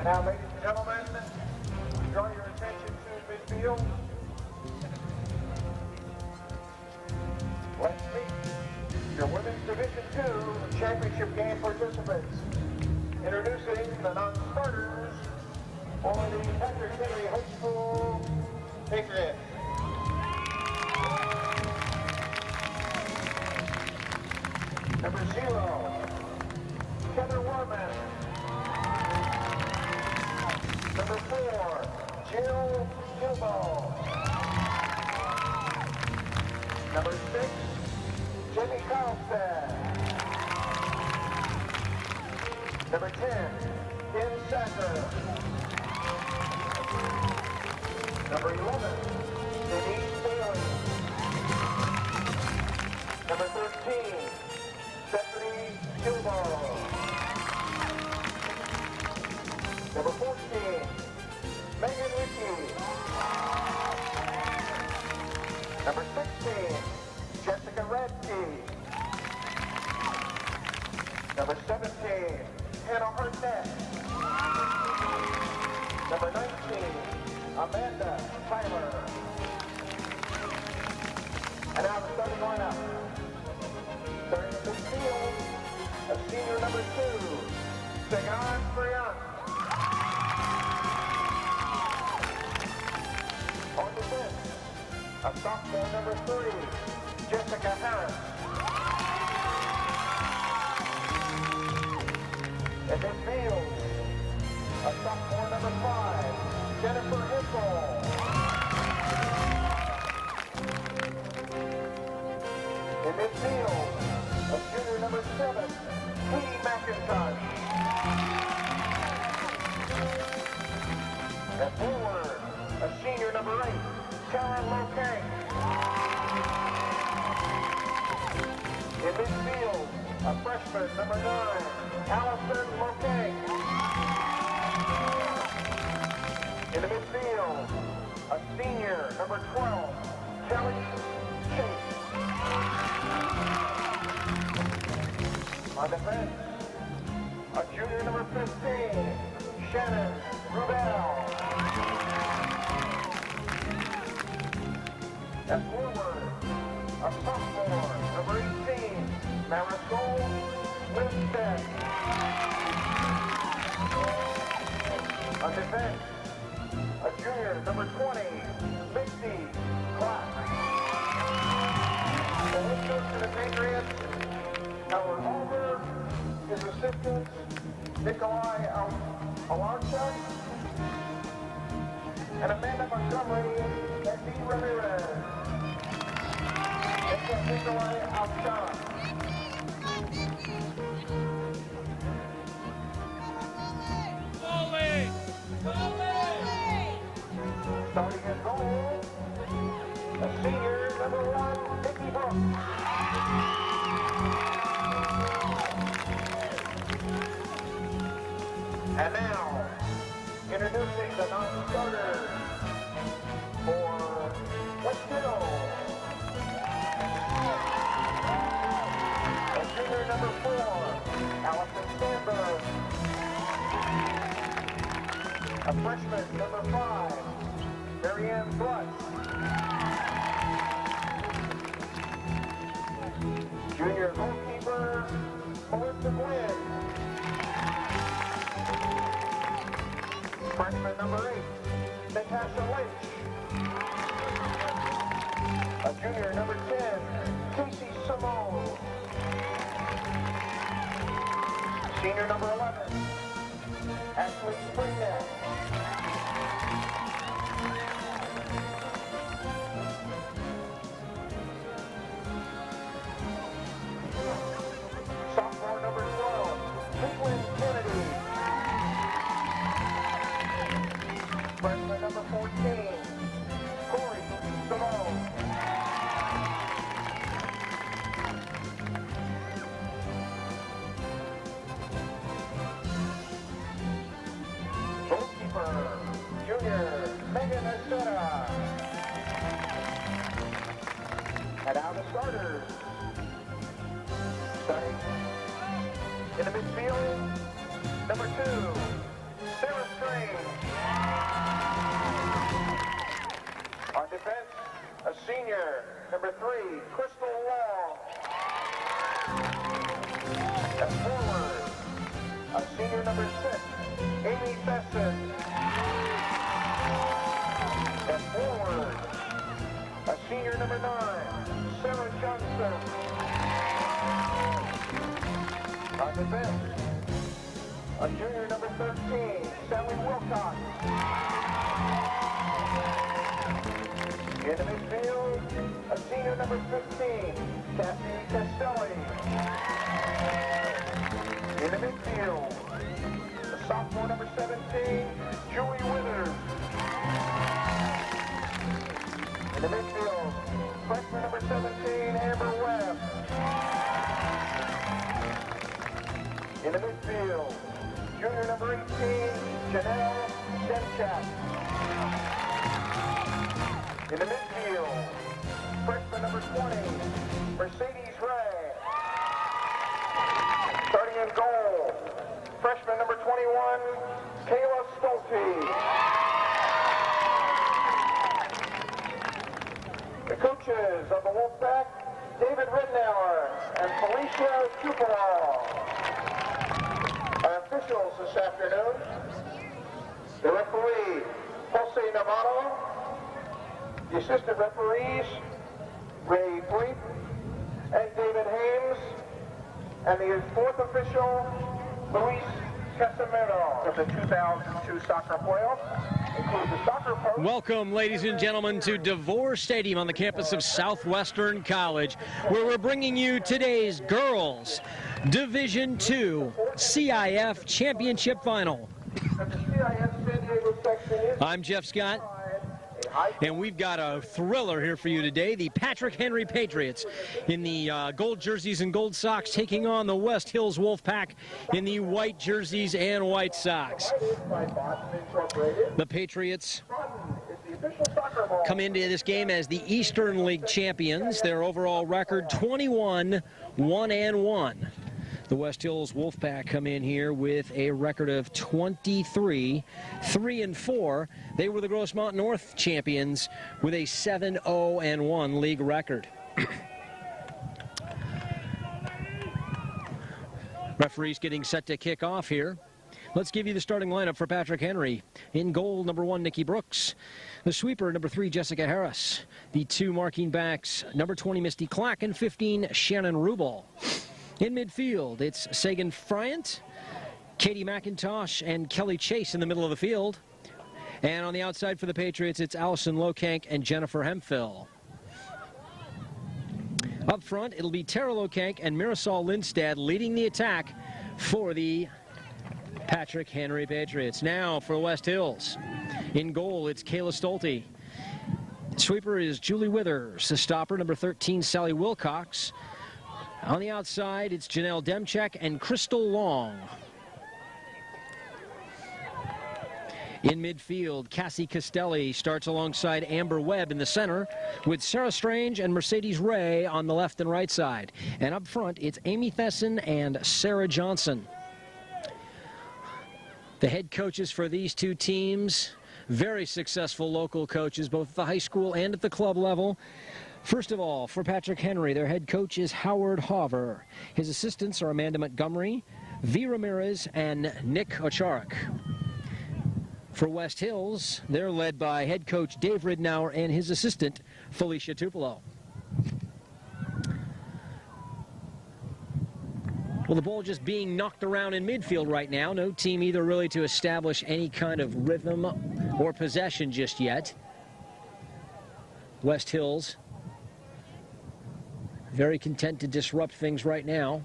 Now, ladies and gentlemen, draw your attention to midfield. Let's meet your Women's Division II Championship game participants. Introducing the non-starters for the Patrick Henry High School Patriots. Number 0, Heather Warman. Number 4, Jill Gilbo. Number 6, Jenny Carlstead. Number 10, Kim Sacker. Number 11, Denise Bailey. Number 13, Stephanie Gilbo. Number 14, Megan Rickey. Number 16, Jessica Radke. Number 17, Hannah Hartnett. Number 19, Amanda Tyler. And now the starting lineup. Starting in the field, a senior number 2, Sagan Briant. On defense, a sophomore number 3, Jessica Harris. In midfield, a sophomore number 5, Jennifer Hissel. In midfield, a junior number 7, Katie McIntosh. And forward, a senior number 8, Karen Lokang. In midfield, a freshman number 9, Allison Lokang. In the midfield, a senior number 12, Kelly Chase. On defense, a junior number 15, Shannon Rubel. And forward, a sophomore number 18, Marisol Winstead. On defense, a junior number 20, Misty Clark. The head coach of the Patriots, Howard Holberg, his assistants, Nikolai Alarchuk, and Amanda Montgomery and Dee Ramirez. It's Nikolai Alarchuk. Starting at goal, a senior number 1, Nikki Brooks. And now, introducing the non-starters for Westfield. A junior number 4, Allison Sandberg. A freshman number 5, Marianne Brush. Junior goalkeeper, Melissa Gwynn. Freshman number 8, Natasha Lynch. A junior number 10, Casey Simone. Senior number 11, Ashley Springnet. Sophomore number 12, Caitlin Kennedy. Freshman number 14, Corey Simone. Goalkeeper, junior Megan Estrada. And now the starters. Starting in the midfield, number 2, Sarah Strange. On defense, a senior, number 3, Crystal Long. At forward, a senior, number 6, Amy Fesson. At forward, a senior, number 9, Sarah Johnson. On defense, a junior, number 13, Sally Wilcox. In the midfield, a senior, number 15, Kathy Castelli. In the midfield, a sophomore, number 17, Julie Withers. In the midfield, freshman, number 17, Amber Webb. In the midfield, junior, number 18, Janelle Demchak. In the midfield, freshman, number 20, Mercedes Ray. Starting in goal, freshman, number 21, Kayla Stolte. The coaches of the Wolfpack, David Ridnour and Felicia Tupelo. Our officials this afternoon, the referee, Jose Navarro, the assistant referees, Ray Bleep and David Hames, and the fourth official, Luis Casimiro. Of the 2002 soccer playoff, includes the soccer post. Welcome, ladies and gentlemen, to DeVore Stadium on the campus of Southwestern College, where we're bringing you today's Girls Division II CIF Championship Final. I'm Jeff Scott, and we've got a thriller here for you today. The Patrick Henry Patriots in the gold jerseys and gold socks taking on the West Hills Wolfpack in the white jerseys and white socks. The Patriots come into this game as the Eastern League champions. Their overall record 21-1-1. The West Hills Wolfpack come in here with a record of 23-3-4. They were the Gross Mountain North champions with a 7-0-1 league record. Referees getting set to kick off here. Let's give you the starting lineup for Patrick Henry. In goal, number 1, Nikki Brooks. The sweeper, number 3, Jessica Harris. The 2 marking backs, number 20, Misty Clack, and 15, Shannon Rubel. In midfield, it's Sagan Friant, Katie McIntosh, and Kelly Chase in the middle of the field. And on the outside for the Patriots, it's Allison Lokank and Jennifer Hemphill. Up front, it'll be Tara Lokank and Marisol Lindstad leading the attack for the Patrick Henry Patriots. Now for West Hills. In goal, it's Kayla Stolte. Sweeper is Julie Withers. The stopper, number 13, Sally Wilcox. On the outside, it's Janelle Demchak and Crystal Long. In midfield, Cassie Castelli starts alongside Amber Webb in the center, with Sarah Strange and Mercedes Ray on the left and right side. And up front, it's Amy Thesson and Sarah Johnson. The head coaches for these two teams, very successful local coaches, both at the high school and at the club level. First of all, for Patrick Henry, their head coach is Howard Hover. His assistants are Amanda Montgomery, V. Ramirez, and Nick Ocharik. For West Hills, they're led by head coach Dave Ridnour and his assistant, Felicia Tupelo. Well, the ball just being knocked around in midfield right now. No team either really to establish any kind of rhythm or possession just yet. West Hills very content to disrupt things right now.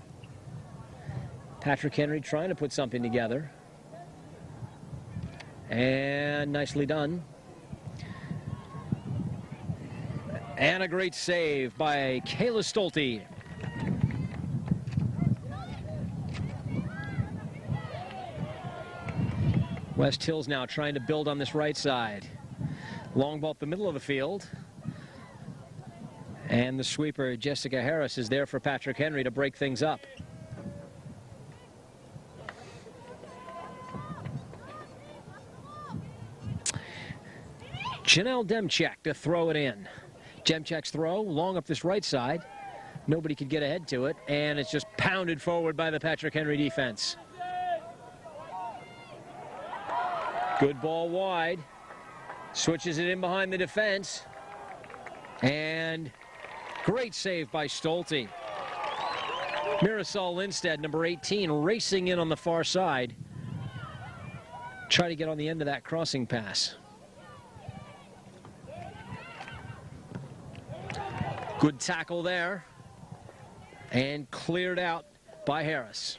Patrick Henry trying to put something together. And nicely done. And a great save by Kayla Stolte. West Hills now trying to build on this right side. Long ball up the middle of the field. And the sweeper, Jessica Harris, is there for Patrick Henry to break things up. Janelle Demchak to throw it in. Demchak's throw, long up this right side. Nobody could get ahead to it, and it's just pounded forward by the Patrick Henry defense. Good ball wide. Switches it in behind the defense. And great save by Stolte. Marisol Lindstedt, number 18, racing in on the far side. Try to get on the end of that crossing pass. Good tackle there. And cleared out by Harris.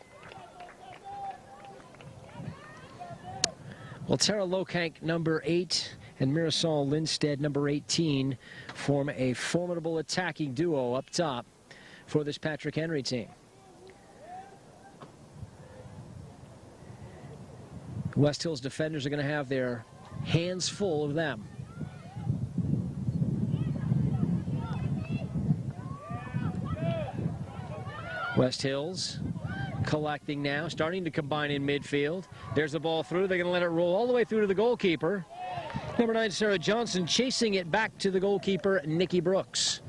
Well, Tara Lokank, number 8, and Marisol Lindstedt, number 18, form a formidable attacking duo up top for this Patrick Henry team. West Hills defenders are going to have their hands full of them. West Hills collecting now, starting to combine in midfield. There's the ball through. They're going to let it roll all the way through to the goalkeeper. Number 9, Sarah Johnson, chasing it back to the goalkeeper, Nikki Brooks.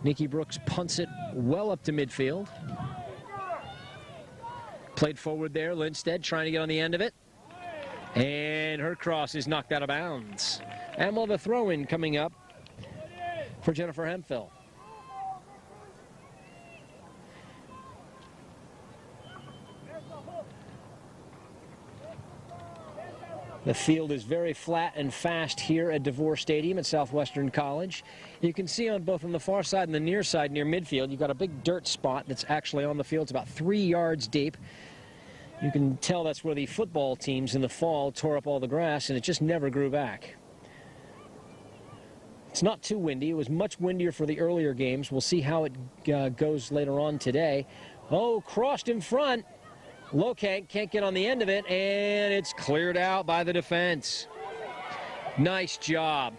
Nikki Brooks punts it well up to midfield. Played forward there. Lindstedt trying to get on the end of it. And her cross is knocked out of bounds. And we'll have a throw-in coming up for Jennifer Hemphill. The field is very flat and fast here at DeVore Stadium at Southwestern College. You can see on both on the far side and the near side near midfield, you've got a big dirt spot that's actually on the field. It's about 3 yards deep. You can tell that's where the football teams in the fall tore up all the grass, and it just never grew back. It's not too windy. It was much windier for the earlier games. We'll see how it goes later on today. Oh, crossed in front. Lokank can't get on the end of it, and it's cleared out by the defense. Nice job.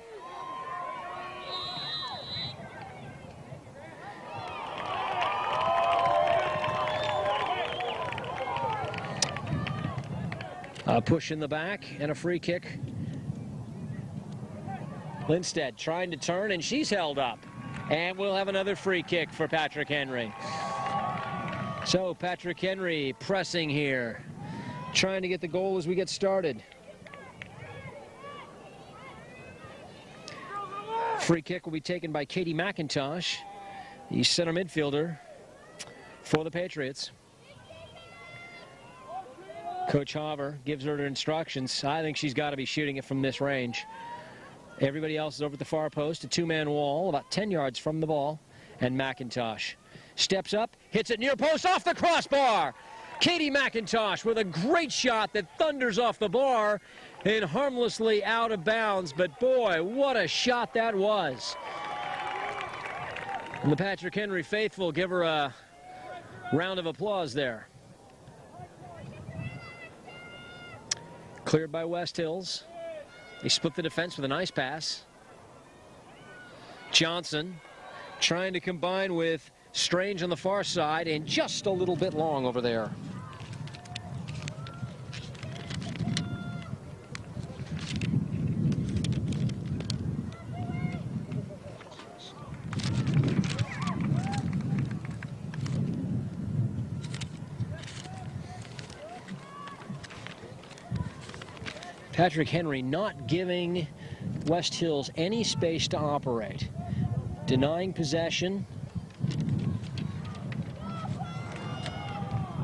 A push in the back and a free kick. Lindstedt trying to turn, and she's held up. And we'll have another free kick for Patrick Henry. So Patrick Henry pressing here, trying to get the goal as we get started. Free kick will be taken by Katie McIntosh, the center midfielder for the Patriots. Coach Haver gives her instructions. I think she's got to be shooting it from this range. Everybody else is over at the far post, a two-man wall, about 10 yards from the ball, and McIntosh steps up, hits it near post, off the crossbar. Katie McIntosh with a great shot that thunders off the bar and harmlessly out of bounds. But boy, what a shot that was. And the Patrick Henry faithful give her a round of applause there. Cleared by West Hills. They split the defense with a nice pass. Johnson trying to combine with Strange on the far side, and just a little bit long over there. Patrick Henry not giving West Hills any space to operate. Denying possession.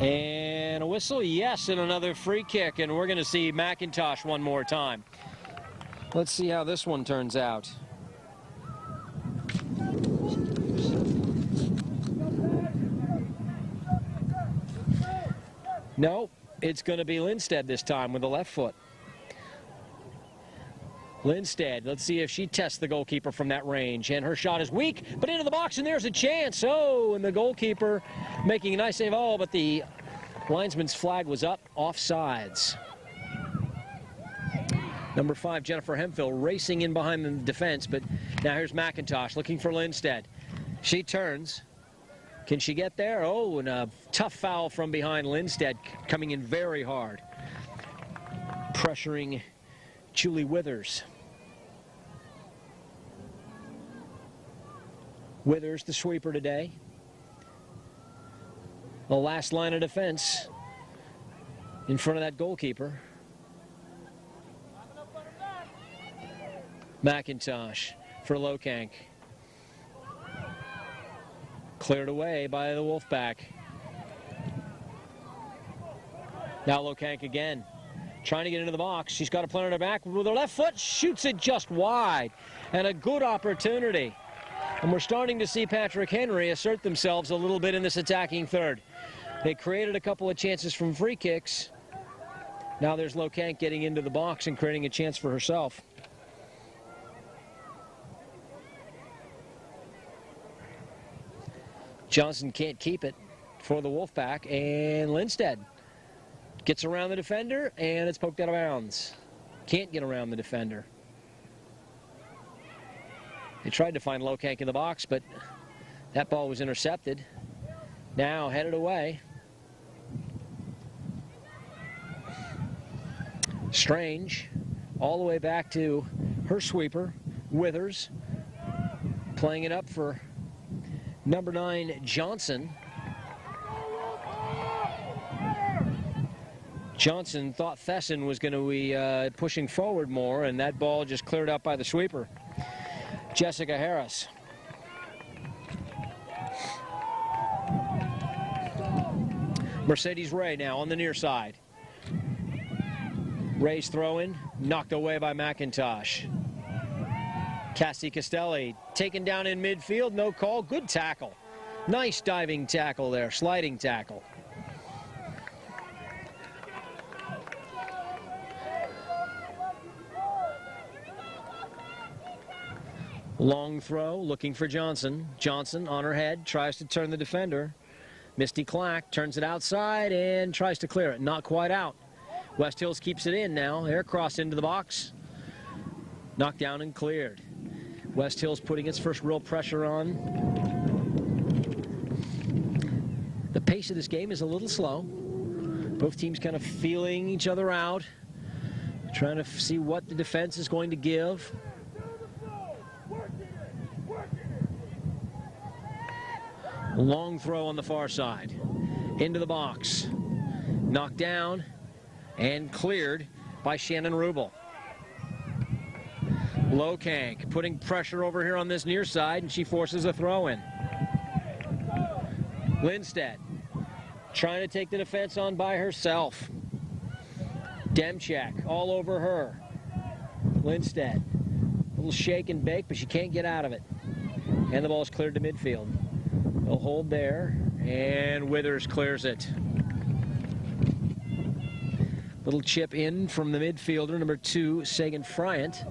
And a whistle, yes, and another free kick, and we're going to see McIntosh one more time. Let's see how this one turns out. No, it's going to be Lindstedt this time with the left foot. Lindstedt, let's see if she tests the goalkeeper from that range. And her shot is weak, but into the box, and there's a chance. Oh, and the goalkeeper making a nice save. Oh, but the linesman's flag was up, offsides. Number 5, Jennifer Hemphill, racing in behind the defense, but now here's McIntosh looking for Lindstedt. She turns. Can she get there? Oh, and a tough foul from behind. Lindstedt coming in very hard, pressuring Julie Withers. Withers, the sweeper today. The last line of defense in front of that goalkeeper. McIntosh for Lokank. Cleared away by the Wolfpack. Now Lokank again. Trying to get into the box. She's got a player on her back with her left foot. Shoots it just wide. And a good opportunity. And we're starting to see Patrick Henry assert themselves a little bit in this attacking third. They created a couple of chances from free kicks. Now there's Lokank getting into the box and creating a chance for herself. Johnson can't keep it for the Wolfpack, and Lindstedt gets around the defender, and it's poked out of bounds. Can't get around the defender. They tried to find Lokank in the box, but that ball was intercepted. Now headed away. Strange, all the way back to her sweeper, Withers, playing it up for number 9, Johnson. Johnson thought Thesson was going to be pushing forward more, and that ball just cleared out by the sweeper. Jessica Harris. Mercedes Ray now on the near side. Ray's throw-in, knocked away by McIntosh. Cassie Castelli taken down in midfield, no call, good tackle. Nice diving tackle there, sliding tackle. Long throw, looking for Johnson. Johnson on her head, tries to turn the defender. Misty Clack turns it outside and tries to clear it, not quite out. West Hills keeps it in now, air cross into the box. Knocked down and cleared. West Hills putting its first real pressure on. The pace of this game is a little slow. Both teams kind of feeling each other out, trying to see what the defense is going to give. Long throw on the far side. Into the box. Knocked down and cleared by Shannon Rubel. Lokank putting pressure over here on this near side, and she forces a throw-in. Lindstedt trying to take the defense on by herself. Demchak all over her. Lindstedt, a little shake and bake, but she can't get out of it. And the ball is cleared to midfield. They'll hold there, and Withers clears it. Little chip in from the midfielder, number 2, Sagan Friant.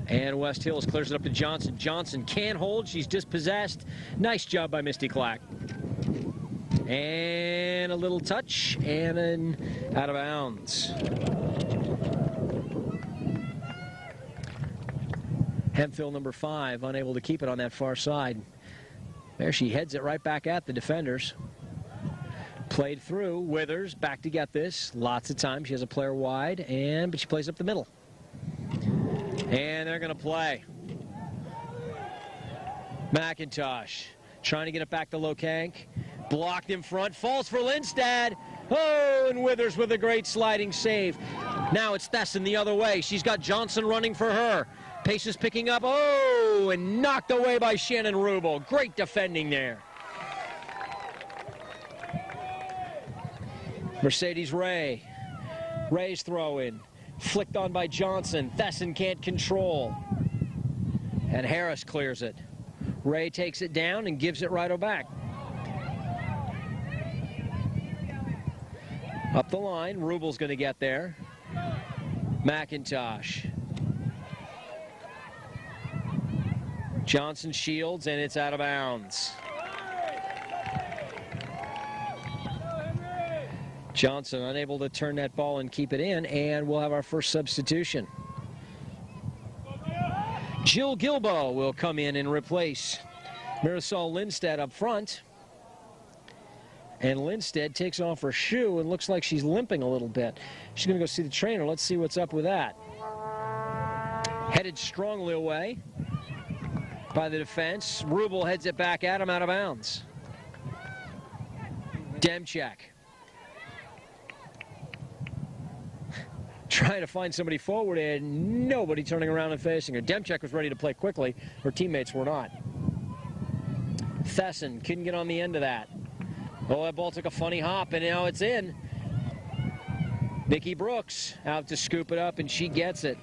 And West Hills clears it up to Johnson. Johnson can't hold. She's dispossessed. Nice job by Misty Clack. And a little touch and an out of bounds. Hemphill, number 5, unable to keep it on that far side. There she heads it right back at the defenders. Played through. Withers back to get this. Lots of time. She has a player wide, but she plays up the middle. And they're going to play. McIntosh trying to get it back to Lokank. Blocked in front. Falls for Lindstedt. Oh, and Withers with a great sliding save. Now it's Thesson the other way. She's got Johnson running for her. Pace is picking up. Oh, and knocked away by Shannon Rubel. Great defending there. Mercedes Ray. Ray's throw-in. Flicked on by Johnson. Thesson can't control. And Harris clears it. Ray takes it down and gives it right back. Up the line. Rubel's going to get there. McIntosh. Johnson shields, and it's out of bounds. Johnson unable to turn that ball and keep it in, and we'll have our first substitution. Jill Gilbo will come in and replace Marisol Lindstedt up front. And Lindstedt takes off her shoe and looks like she's limping a little bit. She's going to go see the trainer. Let's see what's up with that. Headed strongly away. by the defense. Rubel heads it back at him, out of bounds. Demchak trying to find somebody forward, and nobody turning around and facing her. Demchak was ready to play quickly. Her teammates were not. Thesson couldn't get on the end of that. Oh, that ball took a funny hop, and now it's in. Nikki Brooks out to scoop it up, and she gets it.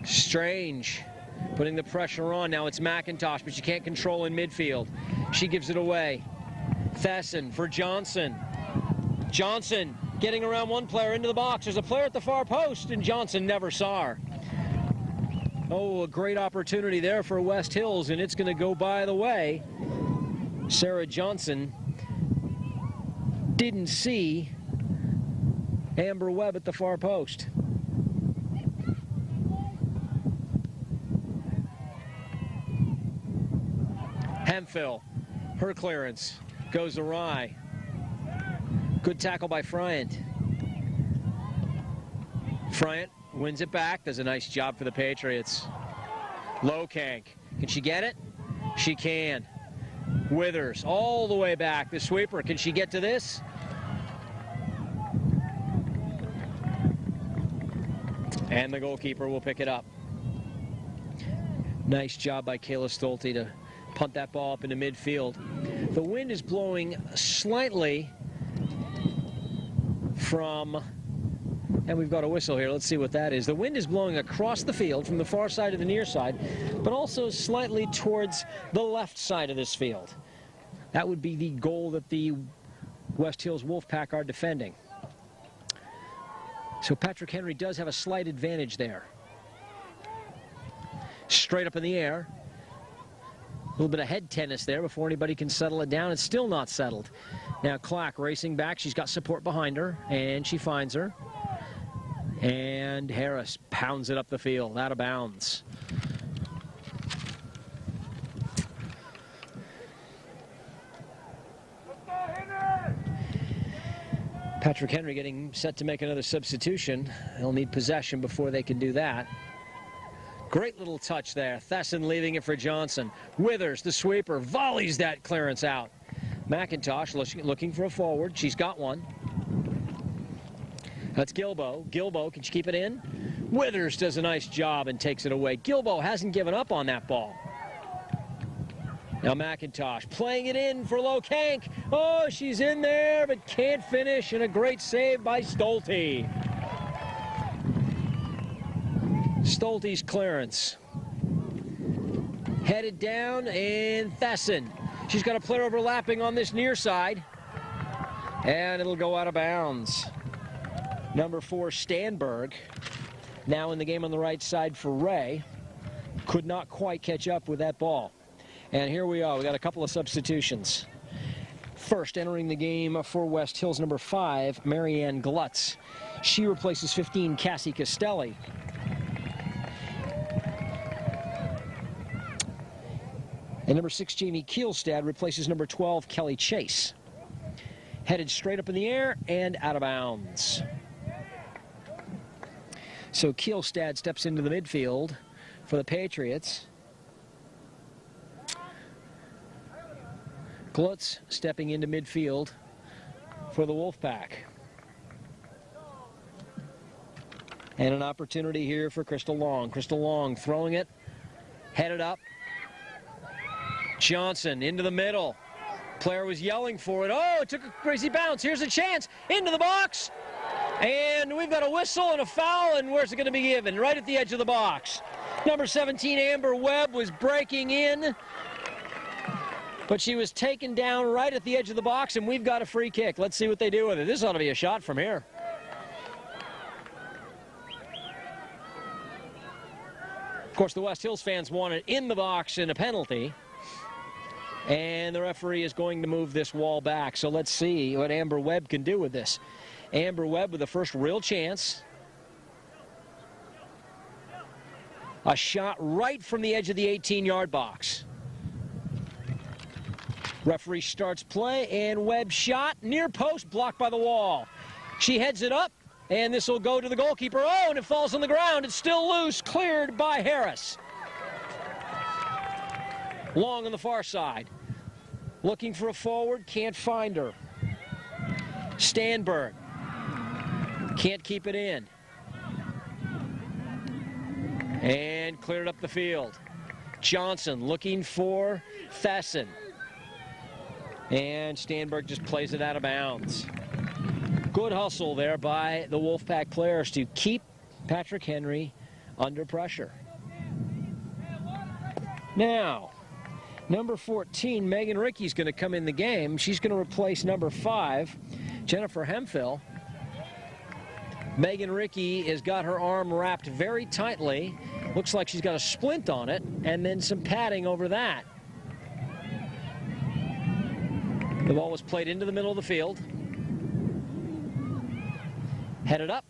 Strange putting the pressure on. Now it's McIntosh, but she can't control in midfield. She gives it away. Thesson for Johnson. Johnson getting around one player into the box. There's a player at the far post, and Johnson never saw her. Oh, a great opportunity there for West Hills, and it's going to go by the way. Sarah Johnson didn't see Amber Webb at the far post. Hemphill, her clearance goes awry. Good tackle by Friant. Friant wins it back. Does a nice job for the Patriots. Lokank, can she get it? She can. Withers all the way back. The sweeper, can she get to this? And the goalkeeper will pick it up. Nice job by Kayla Stolte to punt that ball up into midfield. The wind is blowing slightly from, and we've got a whistle here. Let's see what that is. The wind is blowing across the field from the far side to the near side, but also slightly towards the left side of this field. That would be the goal that the West Hills Wolfpack are defending. So Patrick Henry does have a slight advantage there. Straight up in the air. A little bit of head tennis there before anybody can settle it down. It's still not settled. Now Clack racing back. She's got support behind her, and she finds her. And Harris pounds it up the field, out of bounds. Patrick Henry getting set to make another substitution. They'll need possession before they can do that. Great little touch there. Thesson leaving it for Johnson. Withers, the sweeper, volleys that clearance out. McIntosh looking for a forward. She's got one. That's Gilbo. Gilbo, can she keep it in? Withers does a nice job and takes it away. Gilbo hasn't given up on that ball. Now McIntosh playing it in for Lokank. Oh, she's in there, but can't finish, and a great save by Stolte. Stolte's clearance. Headed down, and Thesson. She's got a player overlapping on this near side, and it'll go out of bounds. Number 4, Stanberg, now in the game on the right side for Ray. Could not quite catch up with that ball. And here we are. We got a couple of substitutions. First, entering the game for West Hills, number 5, Marianne Glutz. She replaces 15, Cassie Castelli. And number 6, Jamie Kielstad, replaces number 12, Kelly Chase. Headed straight up in the air and out of bounds. So Kielstad steps into the midfield for the Patriots. Glutz stepping into midfield for the Wolfpack. And an opportunity here for Crystal Long. Crystal Long throwing it, headed up. Johnson into the middle. Player was yelling for it. Oh, it took a crazy bounce. Here's a chance. Into the box. And we've got a whistle and a foul, and where's it going to be given? Right at the edge of the box. Number 17, Amber Webb, was breaking in, but she was taken down right at the edge of the box, and we've got a free kick. Let's see what they do with it. This ought to be a shot from here. Of course, the West Hills fans want it in the box and a penalty. And the referee is going to move this wall back. So let's see what Amber Webb can do with this. Amber Webb with the first real chance. A shot right from the edge of the 18-yard box. Referee starts play, and Webb shot near post, blocked by the wall. She heads it up, and this will go to the goalkeeper. Oh, and it falls on the ground. It's still loose, cleared by Harris. Long on the far side. Looking for a forward, can't find her. Stanberg can't keep it in. And cleared up the field. Johnson looking for Thesson. And Stanberg just plays it out of bounds. Good hustle there by the Wolfpack players to keep Patrick Henry under pressure. Now, number 14, Megan Rickey's going to come in the game. She's going to replace number 5, Jennifer Hemphill. Megan Rickey has got her arm wrapped very tightly. Looks like she's got a splint on it, and then some padding over that. The ball was played into the middle of the field. Headed up.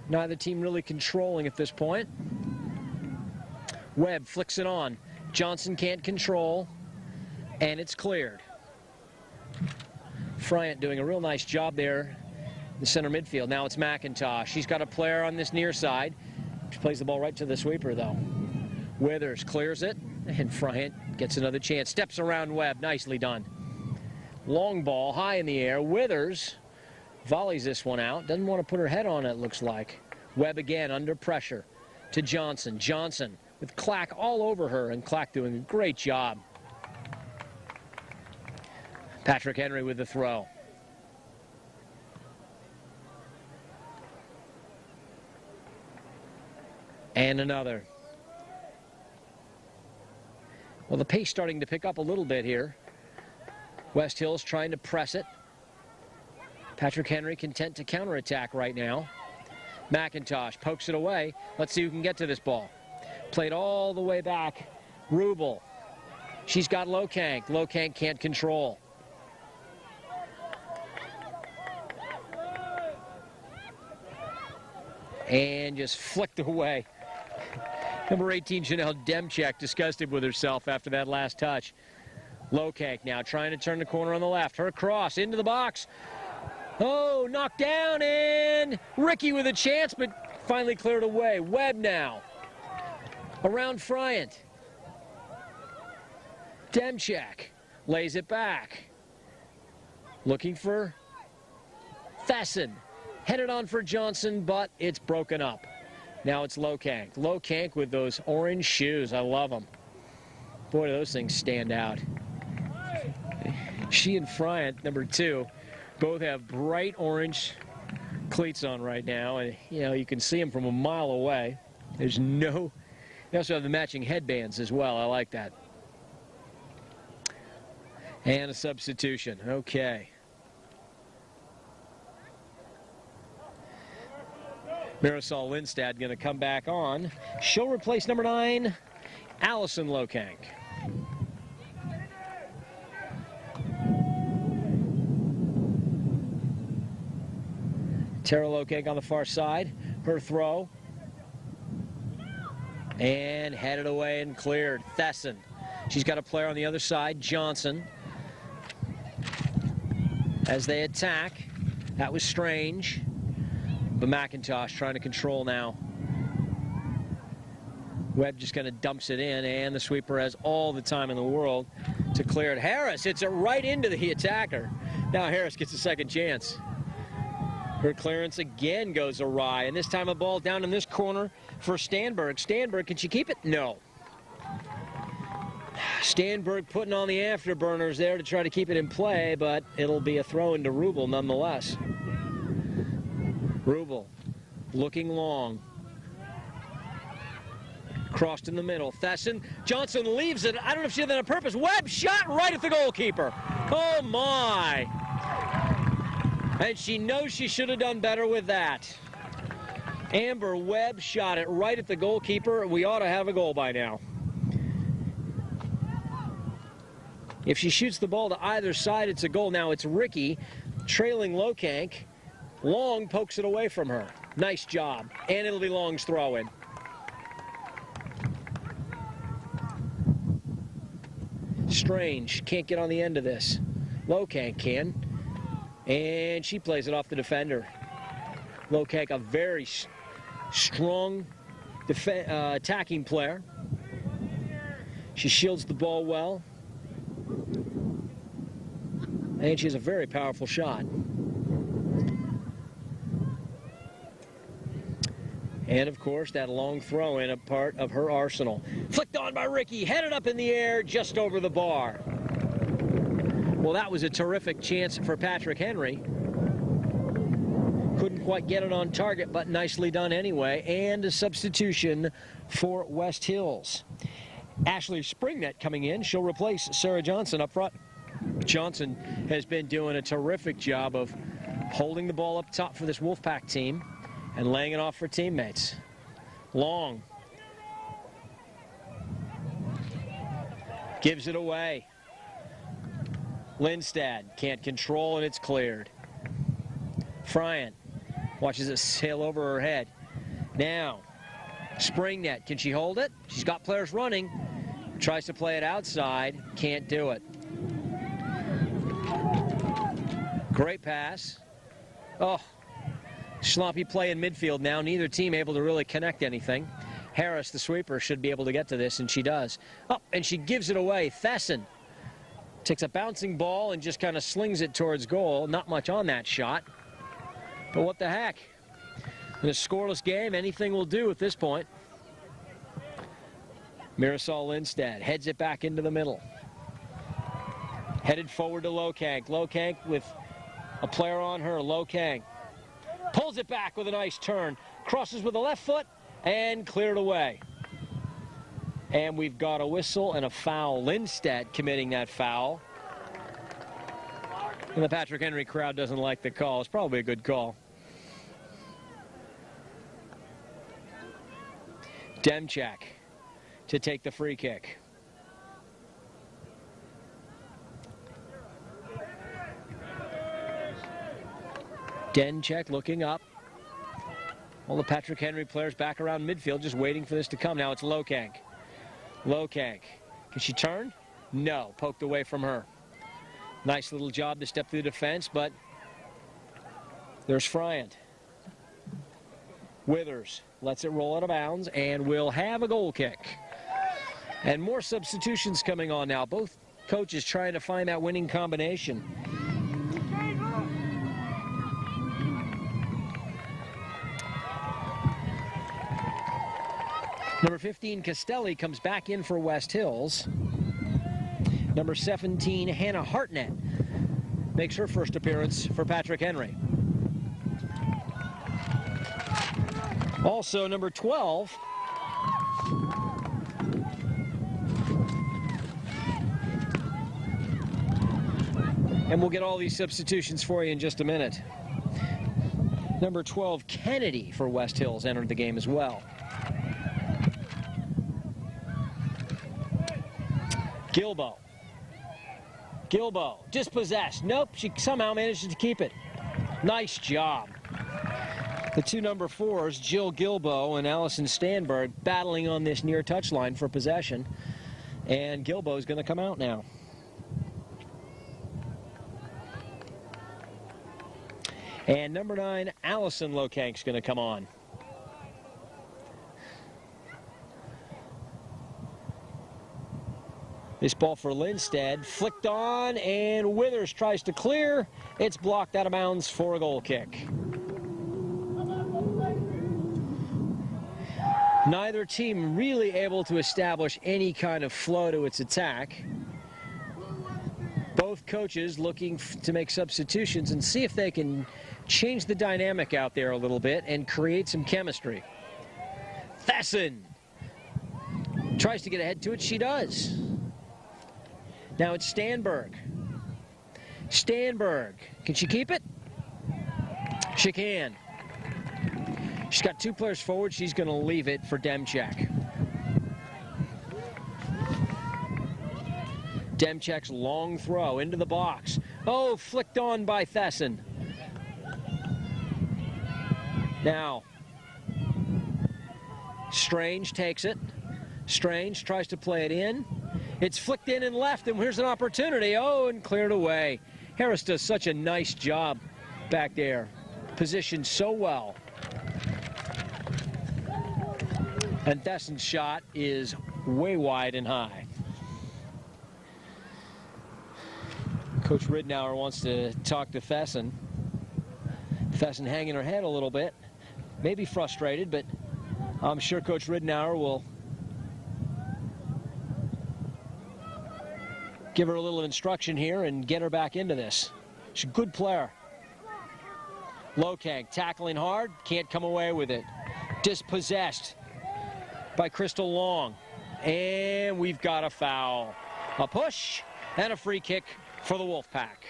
Neither team really controlling at this point. Webb flicks it on. Johnson can't control, and it's cleared. Friant doing a real nice job there in the center midfield. Now it's McIntosh. She's got a player on this near side. She plays the ball right to the sweeper, though. Withers clears it, and Friant gets another chance. Steps around Webb. Nicely done. Long ball, high in the air. Withers volleys this one out. Doesn't want to put her head on it, looks like. Webb again under pressure to Johnson. Johnson with Clack all over her, and Clack doing a great job. Patrick Henry with the throw. And another. Well, the pace starting to pick up a little bit here. West Hills trying to press it. Patrick Henry content to counterattack right now. McIntosh pokes it away. Let's see who can get to this ball. Played all the way back. Rubel. She's got Lokank. Lokank can't control. And just flicked away. Number 18, Janelle Demchek, disgusted with herself after that last touch. Lokank now trying to turn the corner on the left. Her cross into the box. Oh, knocked down, and Rickey with a chance, but finally cleared away. Webb now. Around Friant. Demchek lays it back. Looking for Thesson. Headed on for Johnson, but it's broken up. Now it's Lokank. Lokank with those orange shoes. I love them. Boy, do those things stand out. She and Friant, number 2, both have bright orange cleats on right now. And, you know, you can see them from a mile away. There's no... They also have the matching headbands as well. I like that. And a substitution. Okay. Marisol Lindstad going to come back on. She'll replace number 9, Allison Lokank. Tara Lokank on the far side. Her throw. And headed away and cleared. Thesson. She's got a player on the other side, Johnson. As they attack. That was strange. But McIntosh trying to control now. Webb just kind of dumps it in, and the sweeper has all the time in the world to clear it. Harris hits it right into the attacker. Now Harris gets a second chance. Her clearance again goes awry, and this time a ball down in this corner for Stanberg. Stanberg, can she keep it? No. Stanberg putting on the afterburners there to try to keep it in play, but it'll be a throw into Rubel nonetheless. Rubel looking long. Crossed in the middle. Thesson. Johnson leaves it. I don't know if she did that on purpose. Webb shot right at the goalkeeper. Oh, my. And she knows she should have done better with that. Amber Webb shot it right at the goalkeeper. We ought to have a goal by now. If she shoots the ball to either side, it's a goal. Now it's Rickey trailing Lokank. Long pokes it away from her. Nice job. And it'll be Long's throw-in. Strange. Can't get on the end of this. Lokank can. And she plays it off the defender. Lokank, a very strong attacking player. She shields the ball well. And she has a very powerful shot. And, of course, that long throw in a part of her arsenal. Flicked on by Ricky, headed up in the air, just over the bar. Well, that was a terrific chance for Patrick Henry. Couldn't quite get it on target, but nicely done anyway. And a substitution for West Hills. Ashley Springnet coming in. She'll replace Sarah Johnson up front. Johnson has been doing a terrific job of holding the ball up top for this Wolfpack team and laying it off for teammates. Long. Gives it away. Lindstad can't control, and it's cleared. Friant watches it sail over her head. Now, Springnet, can she hold it? She's got players running. Tries to play it outside, can't do it. Great pass. Oh, sloppy play in midfield now. Neither team able to really connect anything. Harris, the sweeper, should be able to get to this, and she does. Oh, and she gives it away. Thesson takes a bouncing ball and just kind of slings it towards goal. Not much on that shot. But what the heck? In a scoreless game, anything will do at this point. Marisol Lindstad heads it back into the middle. Headed forward to Lokank. Lokank with a player on her. Lokank pulls it back with a nice turn. Crosses with the left foot and cleared away. And we've got a whistle and a foul. Lindstad committing that foul. And the Patrick Henry crowd doesn't like the call. It's probably a good call. Demchak to take the free kick. Demchak looking up. All the Patrick Henry players back around midfield just waiting for this to come. Now it's Lokank. Lokank. Can she turn? No. Poked away from her. Nice little job to step through the defense, but there's Friant. Withers lets it roll out of bounds, and we'll have a goal kick. And more substitutions coming on now. Both coaches trying to find that winning combination. Number 15, Castelli, comes back in for West Hills. Number 17, Hannah Hartnett, makes her first appearance for Patrick Henry. Also, number 12, and we'll get all these substitutions for you in just a minute. Number 12, Kennedy for West Hills, entered the game as well. Gilbo. Gilbo, dispossessed. Nope, she somehow manages to keep it. Nice job. The two number 4s, Jill Gilbo and Allison Stanberg, battling on this near touchline for possession. And Gilbo's going to come out now. And number 9, Allison Lokank's going to come on. This ball for Lindstad, flicked on, and Withers tries to clear. It's blocked out of bounds for a goal kick. Neither team really able to establish any kind of flow to its attack. Both coaches looking to make substitutions and see if they can change the dynamic out there a little bit and create some chemistry. Thesson tries to get ahead to it. She does. Now it's Stanberg. Stanberg, can she keep it? She can. She's got two players forward. She's going to leave it for Demchak. Demchak's long throw into the box. Oh, flicked on by Thesson. Now, Strange takes it. Strange tries to play it in. It's flicked in and left, and here's an opportunity. Oh, and cleared away. Harris does such a nice job back there. Positioned so well. And Thesson's shot is way wide and high. Coach Ridnour wants to talk to Thesson. Thesson hanging her head a little bit. Maybe frustrated, but I'm sure Coach Ridnour will give her a little instruction here and get her back into this. She's a good player. Lokang tackling hard, can't come away with it. Dispossessed by Crystal Long. And we've got a foul. A push and a free kick for the Wolfpack.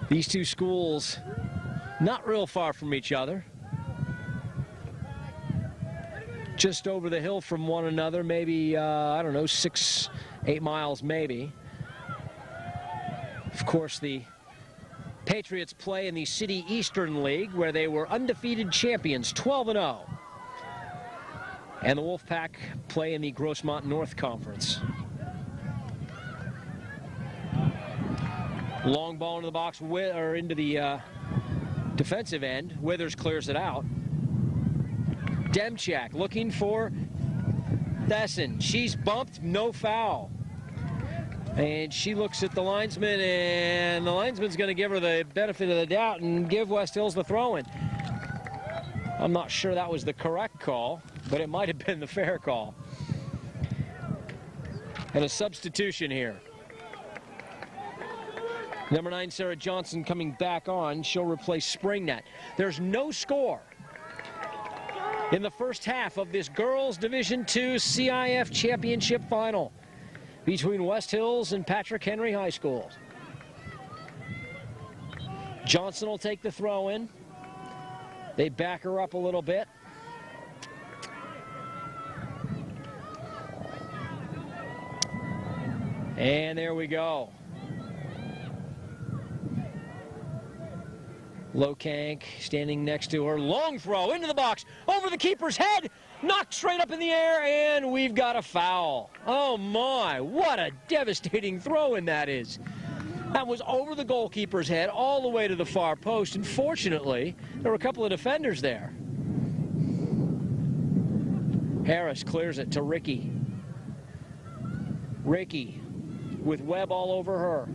These two schools not real far from each other. Just over the hill from one another, maybe, I don't know, 6, 8 miles maybe. Of course, the Patriots play in the City Eastern League, where they were undefeated champions, 12-0. And the Wolfpack play in the Grossmont North Conference. Long ball into the box, or into the defensive end. Withers clears it out. Demchak looking for Thesson. She's bumped, no foul. And she looks at the linesman, and the linesman's going to give her the benefit of the doubt and give West Hills the throw-in. I'm not sure that was the correct call, but it might have been the fair call. And a substitution here. Number 9, Sarah Johnson, coming back on. She'll replace Springnet. There's no score in the first half of this Girls Division II CIF Championship Final between West Hills and Patrick Henry High School. Johnson will take the throw in. They back her up a little bit. And there we go. Lokang standing next to her. Long throw into the box, over the keeper's head, knocked straight up in the air, and we've got a foul. Oh my, what a devastating throw in that is. That was over the goalkeeper's head all the way to the far post, and fortunately, there were a couple of defenders there. Harris clears it to Ricky. Ricky with Webb all over her.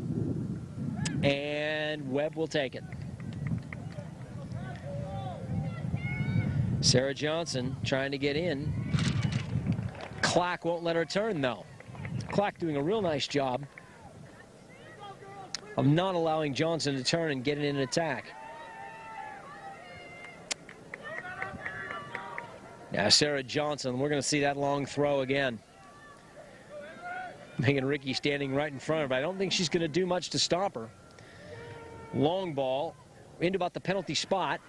And Webb will take it. Sarah Johnson trying to get in. Clack won't let her turn, though. Clack doing a real nice job of not allowing Johnson to turn and get in an attack. Now Sarah Johnson, we're going to see that long throw again. Megan Ricky standing right in front of her. I don't think she's going to do much to stop her. Long ball into about the penalty spot.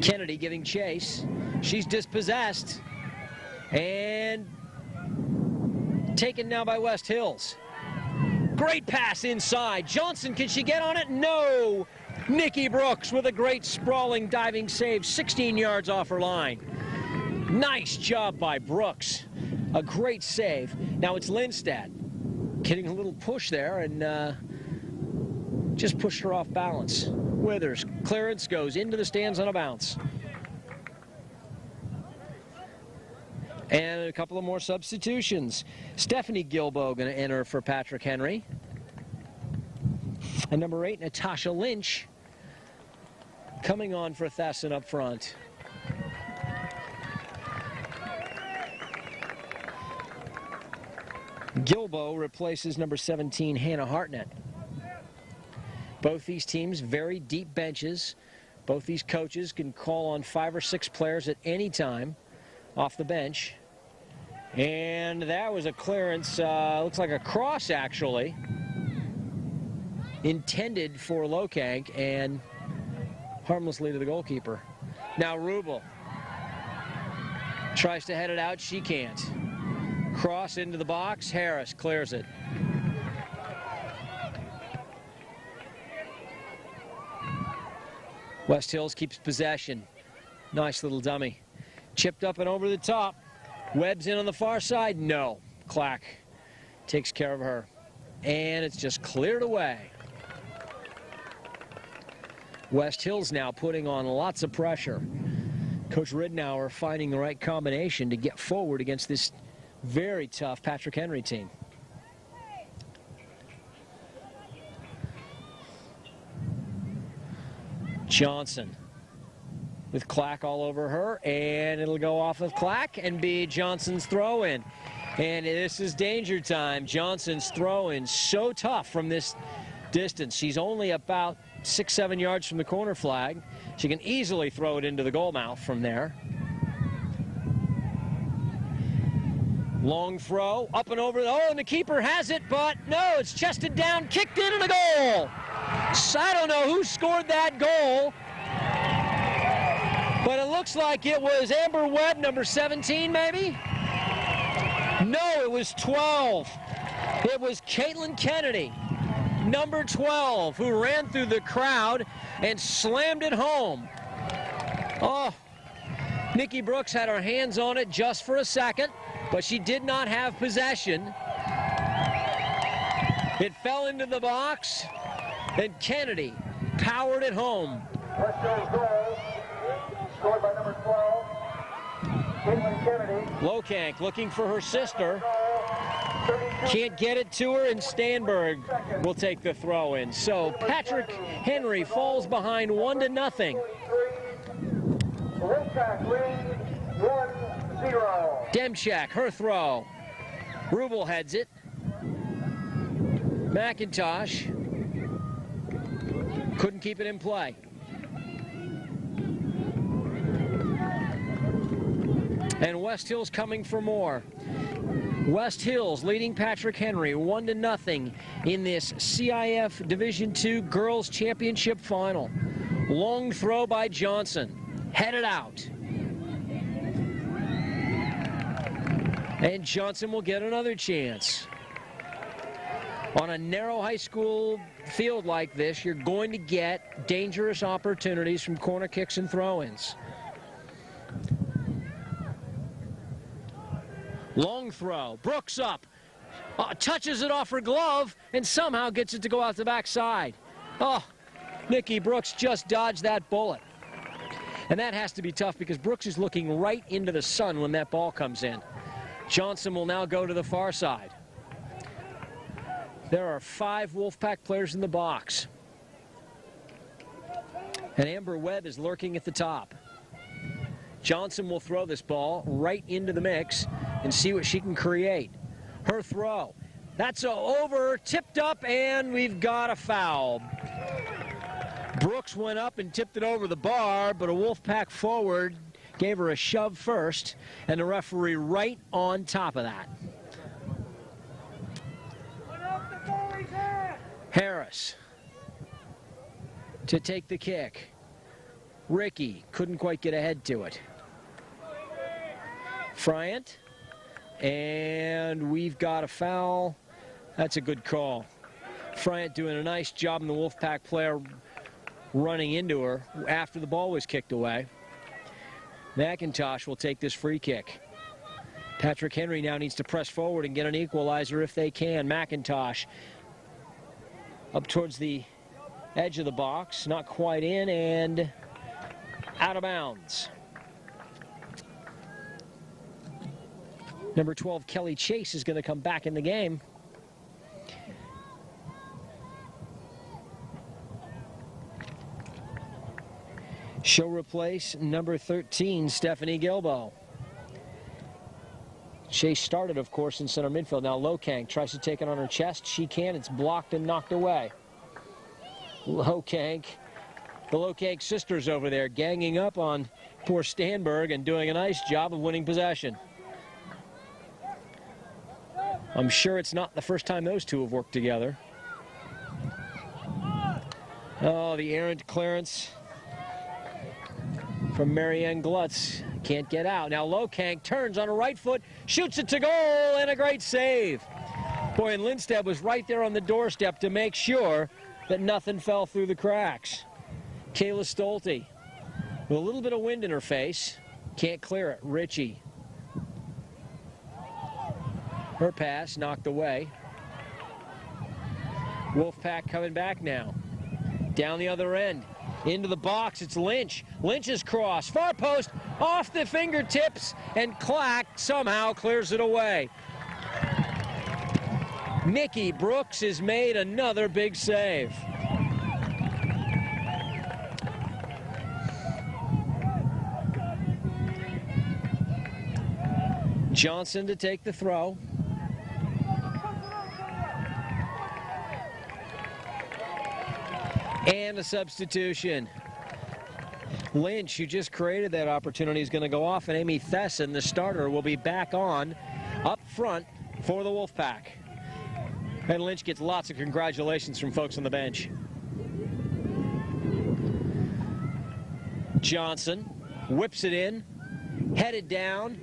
Kennedy giving chase. She's dispossessed. And taken now by West Hills. Great pass inside. Johnson, can she get on it? No. Nikki Brooks with a great sprawling diving save, 16 yards off her line. Nice job by Brooks. A great save. Now it's Lindstad getting a little push there and just pushed her off balance. Withers, clearance goes into the stands on a bounce. And a couple of more substitutions. Stephanie Gilbo going to enter for Patrick Henry. And number 8, Natasha Lynch, coming on for Thesson up front. Gilbo replaces number 17, Hannah Hartnett. Both these teams, very deep benches. Both these coaches can call on 5 or 6 players at any time off the bench. And that was a clearance, looks like a cross actually, intended for Lokang and harmlessly to the goalkeeper. Now Rubel tries to head it out, she can't. Cross into the box, Harris clears it. West Hills keeps possession. Nice little dummy. Chipped up and over the top. Webb's in on the far side. No. Clack takes care of her. And it's just cleared away. West Hills now putting on lots of pressure. Coach Ridnour finding the right combination to get forward against this very tough Patrick Henry team. Johnson with Clack all over her, and it'll go off of Clack and be Johnson's throw-in. And this is danger time. Johnson's throw-in so tough from this distance. She's only about 6-7 yards from the corner flag. She can easily throw it into the goal mouth from there. Long throw, up and over. Oh, and the keeper has it, but no, it's chested down, kicked into the goal. So I don't know who scored that goal, but it looks like it was Amber Webb, number 17, maybe? No, it was 12. It was Caitlin Kennedy, number 12, who ran through the crowd and slammed it home. Oh, Nikki Brooks had her hands on it just for a second, but she did not have possession. It fell into the box, and Kennedy powered it home. West Hills goal, scored by number 12, Caitlin Kennedy. Lokank looking for her sister. Can't get it to her, and Stanberg will take the throw in. So Patrick Henry falls behind 1-0. Wolfpack lead 1-0. Demchak, her throw. Rubel heads it. McIntosh couldn't keep it in play. And West Hills coming for more. West Hills leading Patrick Henry 1-0 in this CIF Division II Girls Championship Final. Long throw by Johnson. Headed out. And Johnson will get another chance. On a narrow high school field like this, you're going to get dangerous opportunities from corner kicks and throw-ins. Long throw. Brooks up. Touches it off her glove and somehow gets it to go out the backside. Oh, Nikki Brooks just dodged that bullet. And that has to be tough because Brooks is looking right into the sun when that ball comes in. Johnson will now go to the far side. There are 5 Wolfpack players in the box. And Amber Webb is lurking at the top. Johnson will throw this ball right into the mix and see what she can create. Her throw. That's over, tipped up, and we've got a foul. Brooks went up and tipped it over the bar, but a Wolfpack forward gave her a shove first, and the referee right on top of that. Harris to take the kick. Ricky couldn't quite get ahead to it. Friant, and we've got a foul. That's a good call. Friant doing a nice job, and the Wolfpack player running into her after the ball was kicked away. McIntosh will take this free kick. Patrick Henry now needs to press forward and get an equalizer if they can. McIntosh up towards the edge of the box, not quite in, and out of bounds. Number 12, Kelly Chase, is going to come back in the game. She'll replace number 13, Stephanie Gilbo. Chase started, of course, in center midfield. Now Lokank tries to take it on her chest. She can. It's blocked and knocked away. Lokank. The Lokank sisters over there ganging up on poor Stanberg and doing a nice job of winning possession. I'm sure it's not the first time those two have worked together. Oh, the errant clearance from Marianne Glutz. Can't get out. Now Lokank turns on her right foot, shoots it to goal, and a great save. Boy, and Lindstedt was right there on the doorstep to make sure that nothing fell through the cracks. Kayla Stolte with a little bit of wind in her face. Can't clear it. Ritchie. Her pass knocked away. Wolfpack coming back now. Down the other end. Into the box, it's Lynch. Lynch's cross, far post, off the fingertips, and Clack somehow clears it away. Nikki Brooks has made another big save. Johnson to take the throw. And a substitution. Lynch, who just created that opportunity, is going to go off, and Amy Thesson, the starter, will be back on up front for the Wolfpack. And Lynch gets lots of congratulations from folks on the bench. Johnson whips it in, headed down,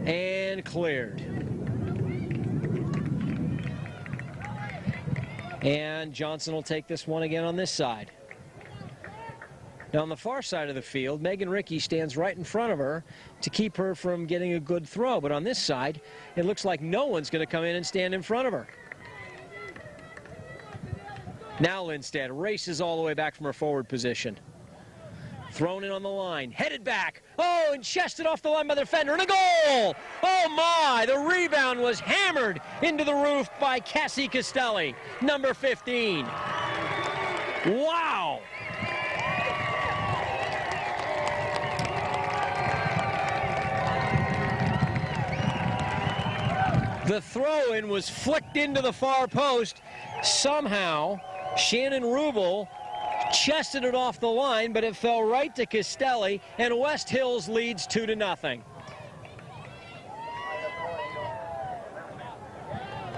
and cleared. And Johnson will take this one again on this side. Now on the far side of the field, Megan Rickey stands right in front of her to keep her from getting a good throw. But on this side, it looks like no one's going to come in and stand in front of her. Now Lindstedt races all the way back from her forward position. Thrown in on the line, headed back. Oh, and chested off the line by the defender, and a goal! Oh my, the rebound was hammered into the roof by Cassie Castelli, number 15. Wow! The throw-in was flicked into the far post. Somehow, Shannon Rubel chested it off the line, but it fell right to Castelli, and West Hills leads 2-0.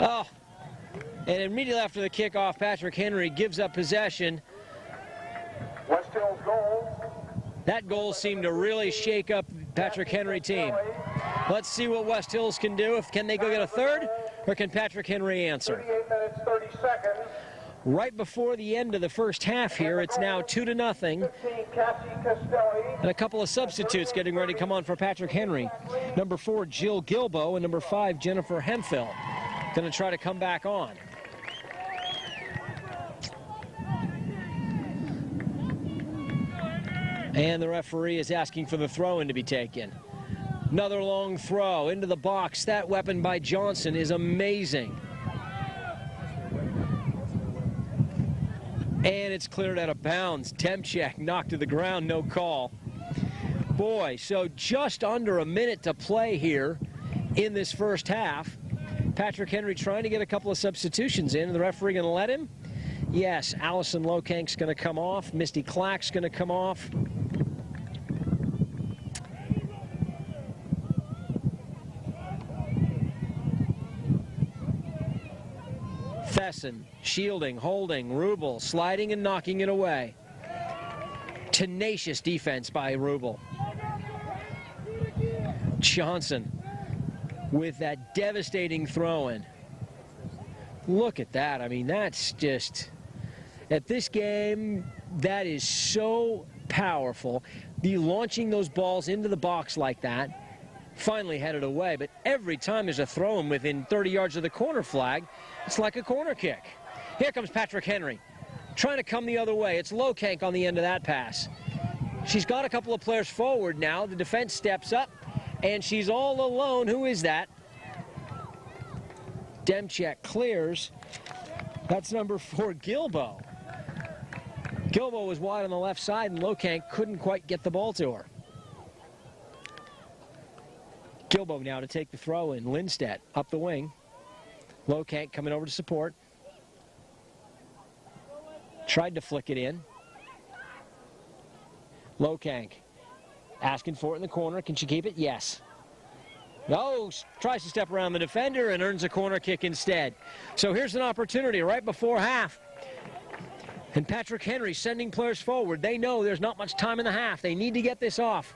Oh, and immediately after the kickoff, Patrick Henry gives up possession. West Hills goal. That goal seemed to really shake up Patrick Henry team. Let's see what West Hills can do. Can they go get a third, or can Patrick Henry answer? 38 minutes, 30 seconds. Right before the end of the first half here, it's now 2-0. 15, Cassie Castelli. And a couple of substitutes getting ready to come on for Patrick Henry. Number 4, Jill Gilbo, and number 5, Jennifer Hemphill. Going to try to come back on. And the referee is asking for the throw-in to be taken. Another long throw into the box. That weapon by Johnson is amazing. And it's cleared out of bounds. Demchek knocked to the ground, no call. Boy, so just under a minute to play here in this first half. Patrick Henry trying to get a couple of substitutions in. The referee going to let him? Yes, Allison Lokank's going to come off. Misty Clack's going to come off. Thesson, shielding, holding, Rubel, sliding and knocking it away. Tenacious defense by Rubel. Johnson with that devastating throw-in. Look at that. I mean, that's just, at this game, that is so powerful. The launching those balls into the box like that, finally headed away, but every time there's a throw-in within 30 yards of the corner flag, it's like a corner kick. Here comes Patrick Henry, trying to come the other way. It's Lokank on the end of that pass. She's got a couple of players forward now. The defense steps up, and she's all alone. Who is that? Demchek clears. That's number 4, Gilbo. Gilbo was wide on the left side, and Lokank couldn't quite get the ball to her. Gilbo now to take the throw in. Lindstedt up the wing. Lokank coming over to support. Tried to flick it in. Lokank asking for it in the corner. Can she keep it? Yes. No, tries to step around the defender and earns a corner kick instead. So here's an opportunity right before half. And Patrick Henry sending players forward. They know there's not much time in the half. They need to get this off.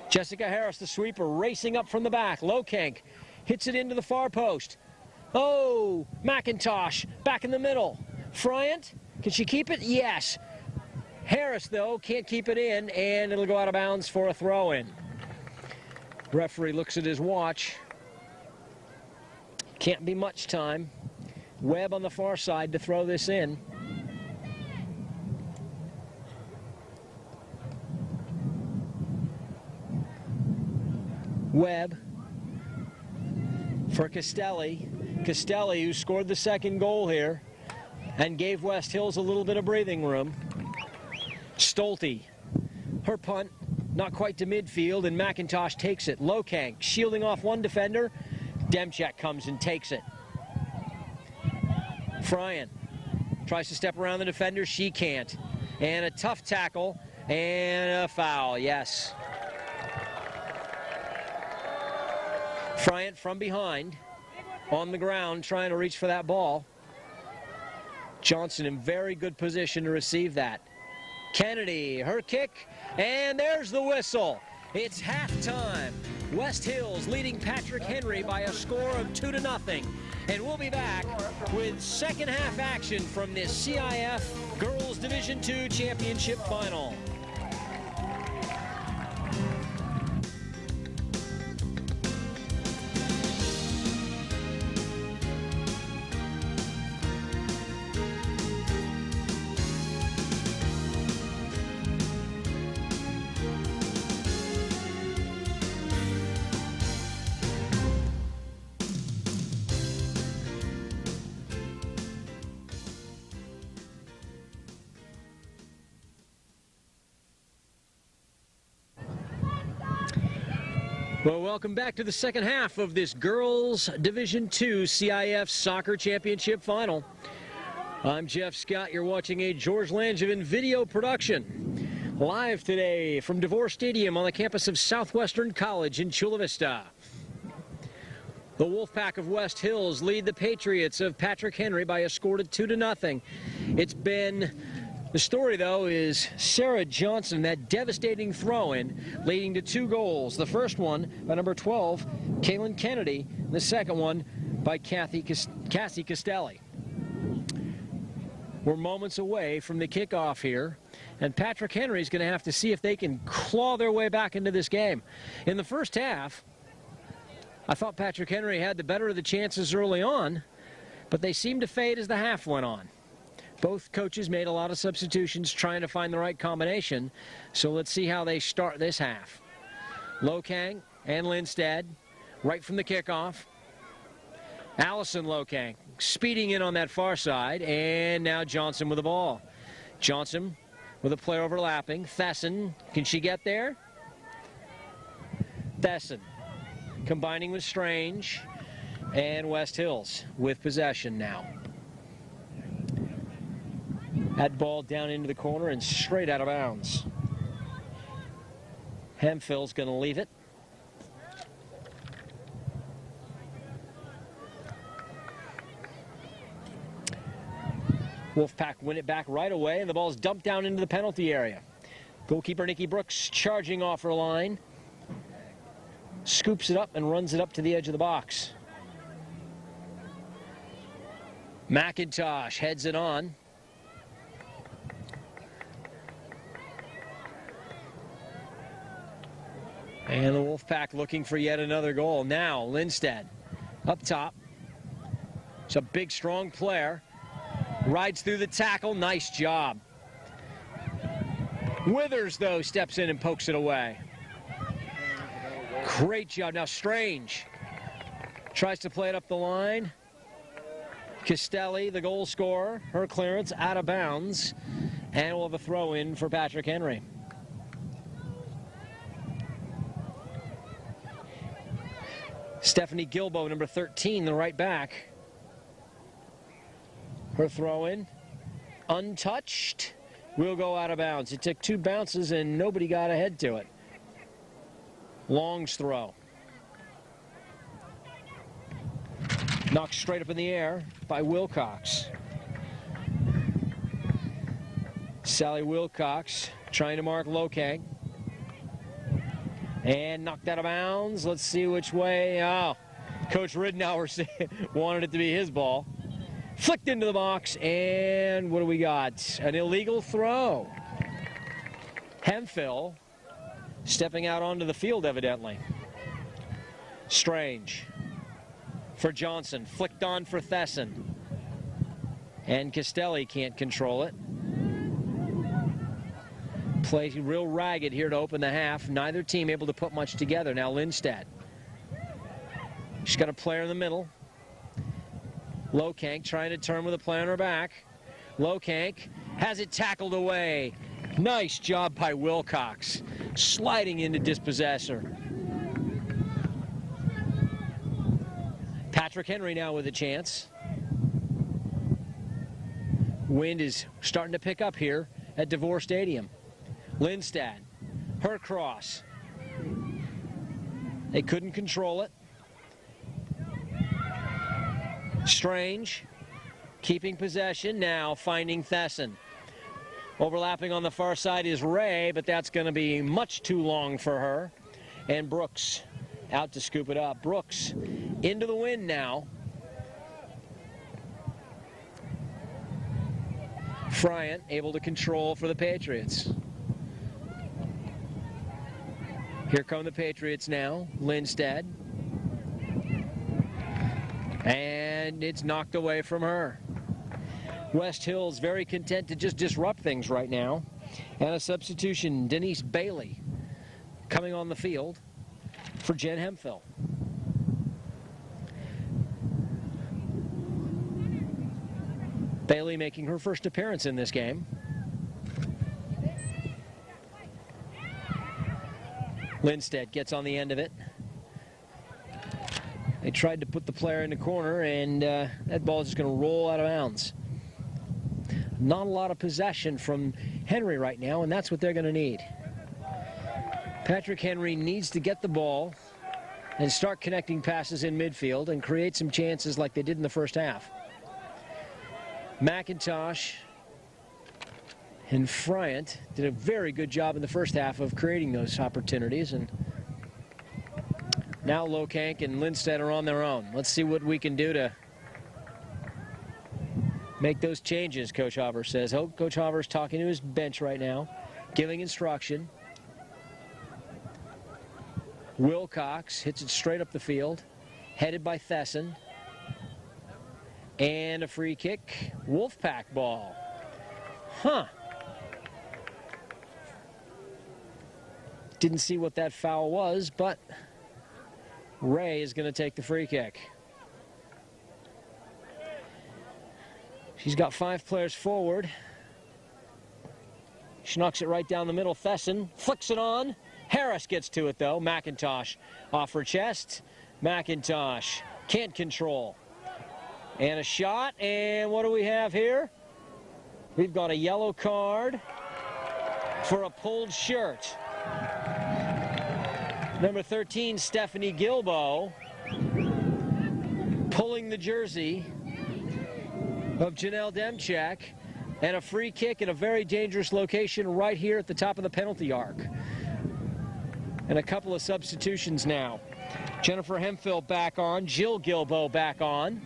Jessica Harris, the sweeper, racing up from the back. Lokank hits it into the far post. Oh, McIntosh back in the middle. Friant, can she keep it? Yes. Harris, though, can't keep it in, and it'll go out of bounds for a throw-in. Referee looks at his watch. Can't be much time. Webb on the far side to throw this in. Webb for Castelli. Castelli, who scored the second goal here and gave West Hills a little bit of breathing room. Stolte, her punt, not quite to midfield, and McIntosh takes it. Lokang shielding off one defender. Demchek comes and takes it. Fryan tries to step around the defender. She can't. And a tough tackle and a foul, yes. Fryan from behind on the ground trying to reach for that ball. Johnson in very good position to receive that. Kennedy, her kick, and there's the whistle. It's halftime. West Hills leading Patrick Henry by a score of 2-0. And we'll be back with second half action from this CIF Girls Division II Championship Final. Well, welcome back to the second half of this Girls Division II CIF Soccer Championship Final. I'm Jeff Scott. You're watching a George Langevin video production. Live today from DeVore Stadium on the campus of Southwestern College in Chula Vista. The Wolfpack of West Hills lead the Patriots of Patrick Henry by a score of 2-0. It's been... The story, though, is Sarah Johnson, that devastating throw-in, leading to 2 goals. The first one by number 12, Kaylin Kennedy. And the second one by Cassie Castelli. We're moments away from the kickoff here, and Patrick Henry's going to have to see if they can claw their way back into this game. In the first half, I thought Patrick Henry had the better of the chances early on, but they seemed to fade as the half went on. Both coaches made a lot of substitutions trying to find the right combination. So let's see how they start this half. Lokang and Lindstead right from the kickoff. Allison Lokang speeding in on that far side. And now Johnson with the ball. Johnson with a player overlapping. Thesson, can she get there? Thesson combining with Strange. And West Hills with possession now. That ball down into the corner and straight out of bounds. Hemphill's going to leave it. Wolfpack win it back right away, and the ball's dumped down into the penalty area. Goalkeeper Nikki Brooks charging off her line. Scoops it up and runs it up to the edge of the box. McIntosh heads it on. And the Wolfpack looking for yet another goal. Now, Lindstead up top. It's a big, strong player. Rides through the tackle. Nice job. Withers, though, steps in and pokes it away. Great job. Now, Strange tries to play it up the line. Castelli, the goal scorer. Her clearance out of bounds. And we'll have a throw in for Patrick Henry. Stephanie Gilbo, number 13, the right back. Her throw in, untouched, will go out of bounds. It took 2 bounces and nobody got ahead to it. Long's throw. Knocked straight up in the air by Wilcox. Sally Wilcox trying to mark Lokang. And knocked out of bounds. Let's see which way. Oh, Coach Ridenour wanted it to be his ball. Flicked into the box, and what do we got? An illegal throw. Hemphill stepping out onto the field, evidently. Strange for Johnson. Flicked on for Thesson. And Castelli can't control it. Play real ragged here to open the half. Neither team able to put much together. Now Lindstead She's got a player in the middle. Lokank trying to turn with a player on her back. Lokank has it tackled away. Nice job by Wilcox, sliding into dispossessor. Patrick Henry now with a chance. Wind is starting to pick up here at DeVore Stadium. Lindstad, her cross. They couldn't control it. Strange keeping possession, now finding Thesson. Overlapping on the far side is Ray, but that's going to be much too long for her. And Brooks out to scoop it up. Brooks into the wind now. Friant able to control for the Patriots. Here come the Patriots now. Lindstad. And it's knocked away from her. West Hills very content to just disrupt things right now. And a substitution, Denise Bailey, coming on the field for Jen Hemphill. Bailey making her first appearance in this game. Lindstad gets on the end of it. They tried to put the player in the corner, and that ball is just going to roll out of bounds. Not a lot of possession from Henry right now, and that's what they're going to need. Patrick Henry needs to get the ball and start connecting passes in midfield and create some chances like they did in the first half. McIntosh and Friant did a very good job in the first half of creating those opportunities, and now Lokank and Lindstad are on their own. Let's see what we can do to make those changes, Coach Hauber says. Oh, Coach Hauber's talking to his bench right now, giving instruction. Wilcox hits it straight up the field, headed by Thesson. And a free kick, Wolfpack ball. Didn't see what that foul was, but Ray is going to take the free kick. She's got 5 players forward. She knocks it right down the middle. Thesson flicks it on. Harris gets to it, though. McIntosh off her chest. McIntosh can't control. And a shot, and what do we have here? We've got a yellow card for a pulled shirt. Number 13, Stephanie Gilbo, pulling the jersey of Janelle Demchak, and a free kick in a very dangerous location right here at the top of the penalty arc. And a couple of substitutions now. Jennifer Hemphill back on, Jill Gilbo back on,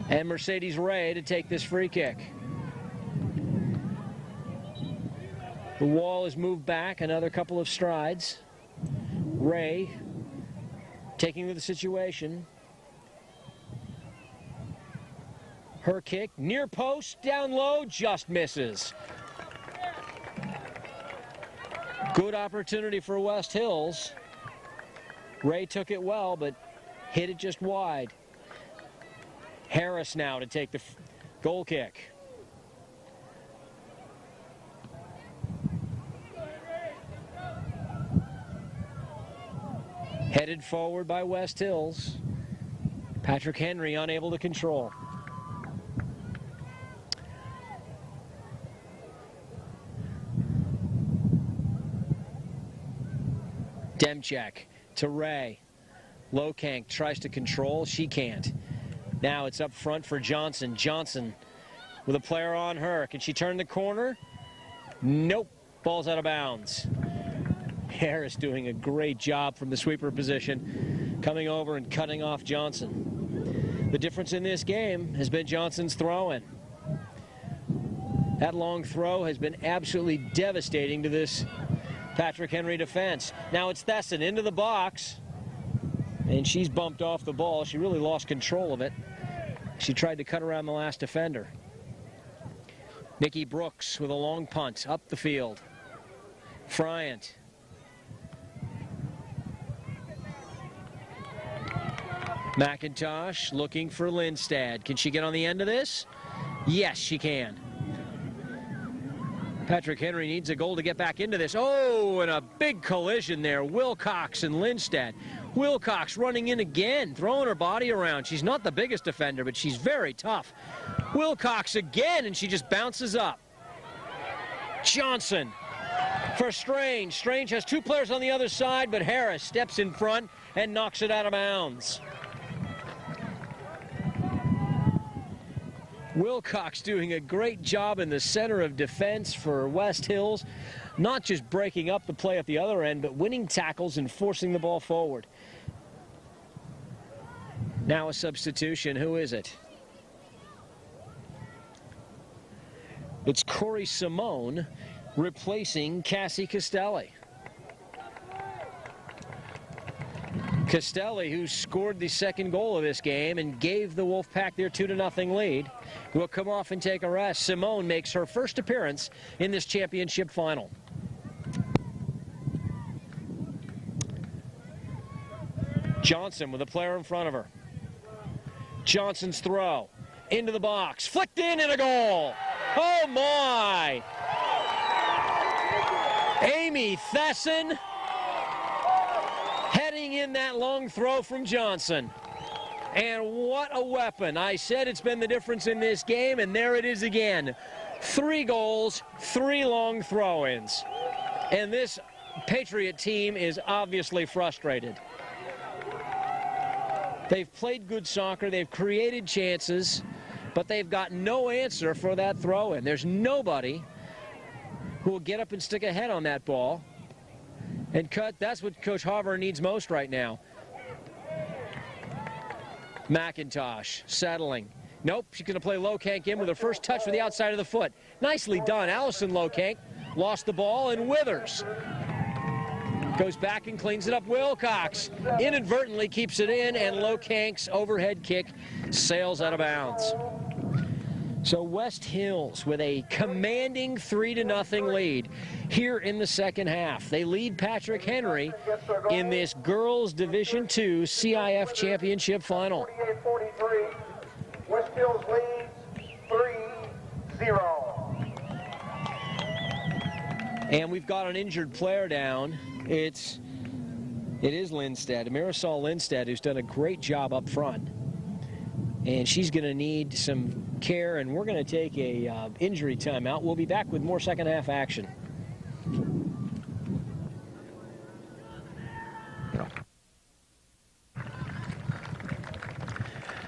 and Mercedes Ray to take this free kick. The wall is moved back another couple of strides. Ray taking to the situation. Her kick, near post, down low, just misses. Good opportunity for West Hills. Ray took it well, but hit it just wide. Harris now to take the goal kick. Headed forward by West Hills. Patrick Henry unable to control. Demchak to Ray. Lokank tries to control. She can't. Now it's up front for Johnson. Johnson with a player on her. Can she turn the corner? Nope. Ball's out of bounds. Harris doing a great job from the sweeper position, coming over and cutting off Johnson. The difference in this game has been Johnson's throw-in. That long throw has been absolutely devastating to this Patrick Henry defense. Now it's Thesson into the box, and she's bumped off the ball. She really lost control of it. She tried to cut around the last defender. Nikki Brooks with a long punt up the field. Friant. McIntosh looking for Lindstad. Can she get on the end of this? Yes, she can. Patrick Henry needs a goal to get back into this. Oh, and a big collision there. Wilcox and Lindstad. Wilcox running in again, throwing her body around. She's not the biggest defender, but she's very tough. Wilcox again, and she just bounces up. Johnson for Strange. Strange has two players on the other side, but Harris steps in front and knocks it out of bounds. Wilcox doing a great job in the center of defense for West Hills, not just breaking up the play at the other end, but winning tackles and forcing the ball forward. Now a substitution. Who is it? It's Corey Simone replacing Cassie Castelli. Castelli, who scored the second goal of this game and gave the Wolfpack their 2-0 lead, will come off and take a rest. Simone makes her first appearance in this championship final. Johnson with a player in front of her. Johnson's throw into the box, flicked in and a goal. Oh my! Amy Thesson heading in that long throw from Johnson. And what a weapon. I said it's been the difference in this game, and there it is again. 3 goals, 3 long throw-ins. And this Patriot team is obviously frustrated. They've played good soccer, they've created chances, but they've got no answer for that throw-in. There's nobody who will get up and stick a head on that ball and cut. That's what Coach Harver needs most right now. McIntosh settling. Nope, she's going to play Lokank in with her first touch for the outside of the foot. Nicely done. Allison Lokank lost the ball, and Withers goes back and cleans it up. Wilcox inadvertently keeps it in, and Lokank's overhead kick sails out of bounds. So West Hills with a commanding 3-0 lead here in the second half. They lead Patrick Henry in this girls Division II CIF Championship final. 48-43. West Hills leads 3-0. And we've got an injured player down. It is Lindstad, Marisol Lindstad, who's done a great job up front. And she's going to need some care, and we're going to take a injury timeout. We'll be back with more second half action.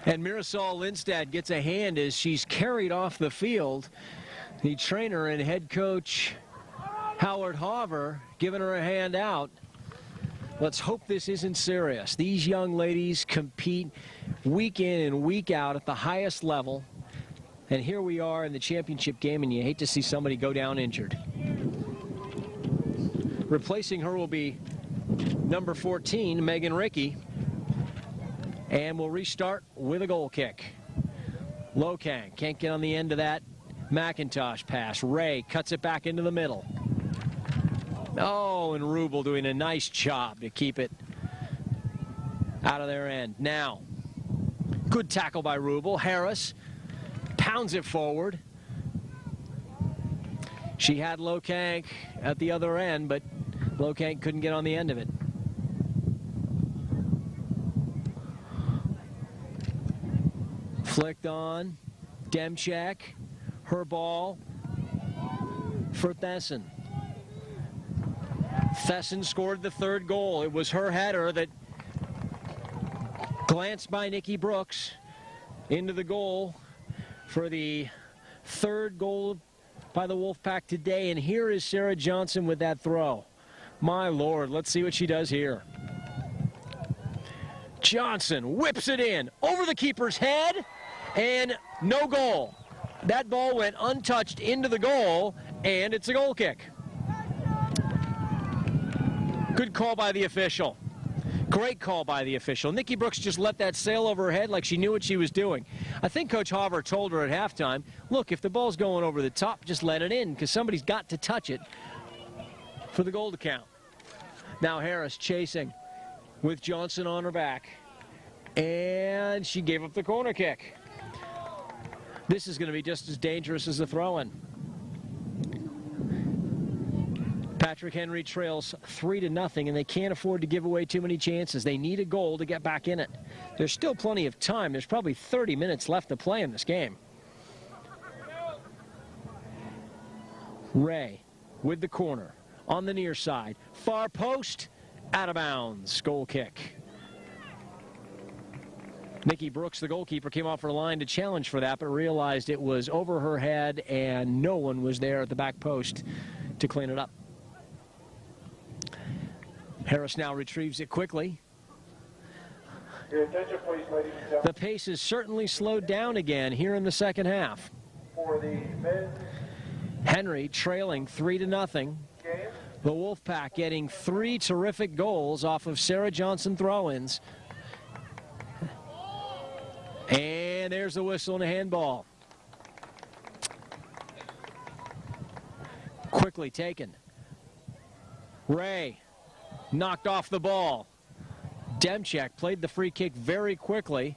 And Marisol Lindstad gets a hand as she's carried off the field. The trainer and head coach Howard Harver giving her a hand out. Let's hope this isn't serious. These young ladies compete week in and week out at the highest level. And here we are in the championship game, and you hate to see somebody go down injured. Replacing her will be number 14, Megan Rickey. And we'll restart with a goal kick. Lokank can't get on the end of that McIntosh pass. Ray cuts it back into the middle. Oh, and Rubel doing a nice job to keep it out of their end. Now, good tackle by Rubel. Harris pounds it forward. She had Lokank at the other end, but Lokank couldn't get on the end of it. Flicked on. Demchak. Her ball for Thesson. Thesson scored the third goal. It was her header that glanced by Nikki Brooks into the goal for the third goal by the Wolfpack today. And here is Sarah Johnson with that throw. My Lord, let's see what she does here. Johnson whips it in over the keeper's head, and no goal. That ball went untouched into the goal, and it's a goal kick. Good call by the official. Great call by the official. Nikki Brooks just let that sail over her head like she knew what she was doing. I think Coach Harver told her at halftime, look, if the ball's going over the top, just let it in, because somebody's got to touch it for the goal to count. Now Harris chasing with Johnson on her back. And she gave up the corner kick. This is going to be just as dangerous as a throw-in. Patrick Henry trails 3-0, and they can't afford to give away too many chances. They need a goal to get back in it. There's still plenty of time. There's probably 30 minutes left to play in this game. Ray with the corner on the near side. Far post, out of bounds. Goal kick. Nikki Brooks, the goalkeeper, came off her line to challenge for that, but realized it was over her head and no one was there at the back post to clean it up. Harris now retrieves it quickly. Your attention, please, ladies and gentlemen. The pace is certainly slowed down again here in the second half. For the men's Henry trailing 3-0. game, The Wolfpack getting 3 terrific goals off of Sarah Johnson throw-ins. And there's the whistle and a handball. Quickly taken. Ray knocked off the ball. Demchek played the free kick very quickly,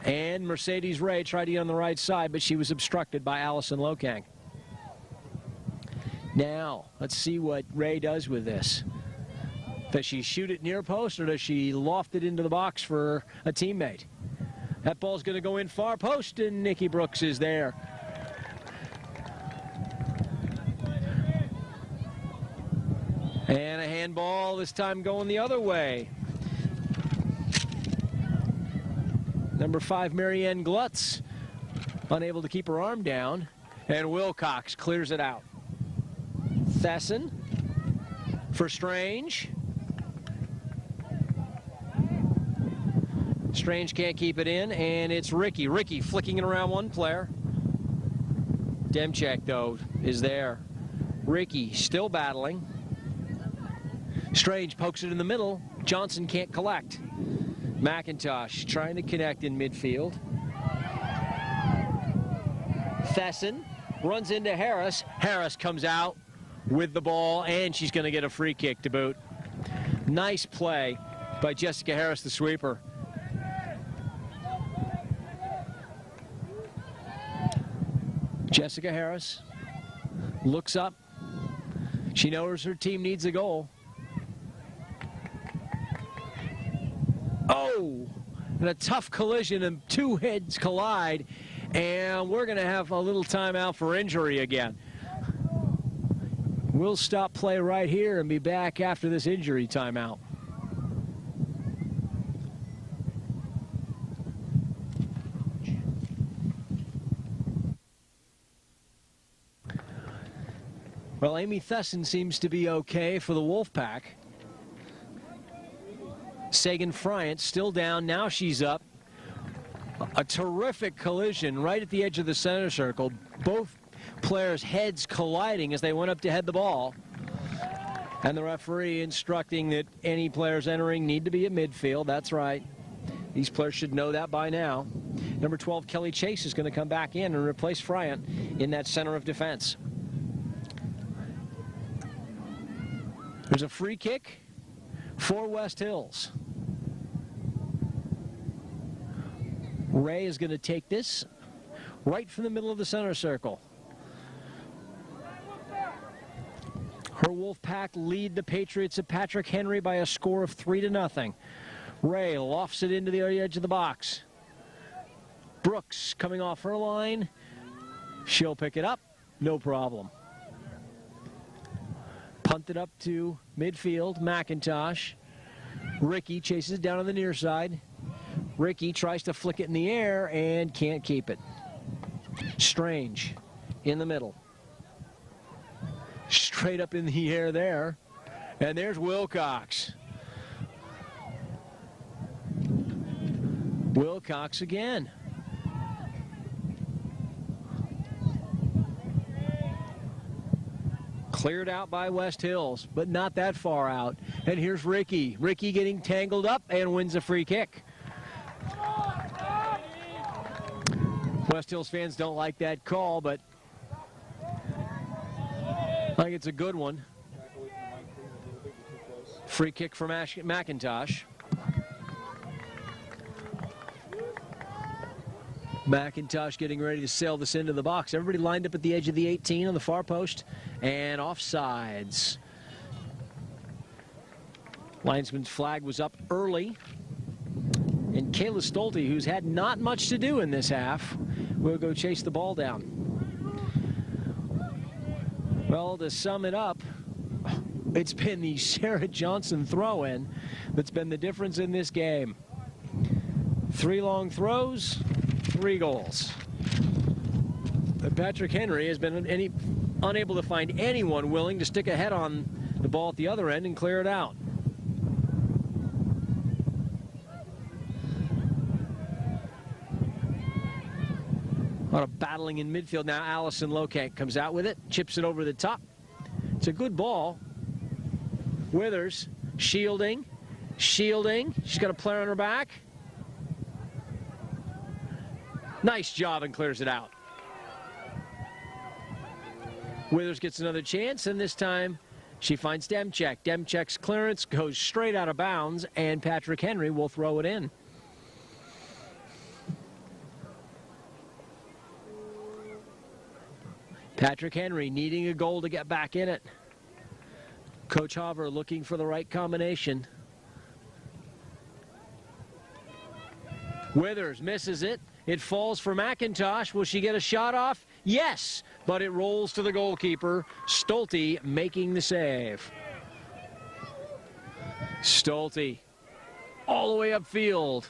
and Mercedes Ray tried to get on the right side, but she was obstructed by Allison Lokang. Now, let's see what Ray does with this. Does she shoot it near post, or does she loft it into the box for a teammate? That ball's going to go in far post, and Nikki Brooks is there. And a handball, this time going the other way. Number 5, Marianne Glutz, unable to keep her arm down, and Wilcox clears it out. Thesson for Strange. Strange can't keep it in, and it's Ricky. Ricky flicking it around one player. Demchek, though, is there. Ricky still battling. Strange pokes it in the middle. Johnson can't collect. McIntosh trying to connect in midfield. Thesson runs into Harris. Harris comes out with the ball, and she's going to get a free kick to boot. Nice play by Jessica Harris, the sweeper. Jessica Harris looks up. She knows her team needs a goal. Oh, and a tough collision, and two heads collide, and we're going to have a little timeout for injury again. We'll stop play right here and be back after this injury timeout. Well, Amy Thesson seems to be okay for the Wolfpack. Sagan Friant still down. Now she's up. A terrific collision right at the edge of the center circle. Both players' heads colliding as they went up to head the ball. And the referee instructing that any players entering need to be at midfield. That's right. These players should know that by now. Number 12, Kelly Chase, is going to come back in and replace Friant in that center of defense. There's a free kick for West Hills. Ray is going to take this right from the middle of the center circle. Her Wolfpack lead the Patriots at Patrick Henry by a score of 3-0. Ray lofts it into the edge of the box. Brooks coming off her line. She'll pick it up. No problem. Punted up to midfield. McIntosh. Ricky chases down on the near side. Ricky tries to flick it in the air and can't keep it. Strange in the middle. Straight up in the air there. And there's Wilcox. Wilcox again. Cleared out by West Hills, but not that far out. And here's Ricky. Ricky getting tangled up and wins a free kick. West Hills fans don't like that call, but I think it's a good one. Free kick for McIntosh. McIntosh getting ready to sail this into the box. Everybody lined up at the edge of the 18 on the far post, and offsides. Linesman's flag was up early, and Kayla Stolte, who's had not much to do in this half, will go chase the ball down. Well, to sum it up, it's been the Sarah Johnson throw-in that's been the difference in this game. 3 long throws, 3 goals. But Patrick Henry has been unable to find anyone willing to stick a head on the ball at the other end and clear it out. A lot of battling in midfield now. Allison Lokank comes out with it, chips it over the top. It's a good ball. Withers shielding. She's got a player on her back. Nice job, and clears it out. Withers gets another chance, and this time she finds Demchek. Demchek's clearance goes straight out of bounds, and Patrick Henry will throw it in. Patrick Henry needing a goal to get back in it. Coach Hover looking for the right combination. Withers misses it. It falls for McIntosh. Will she get a shot off? Yes, but it rolls to the goalkeeper. Stolte making the save. Stolte all the way upfield.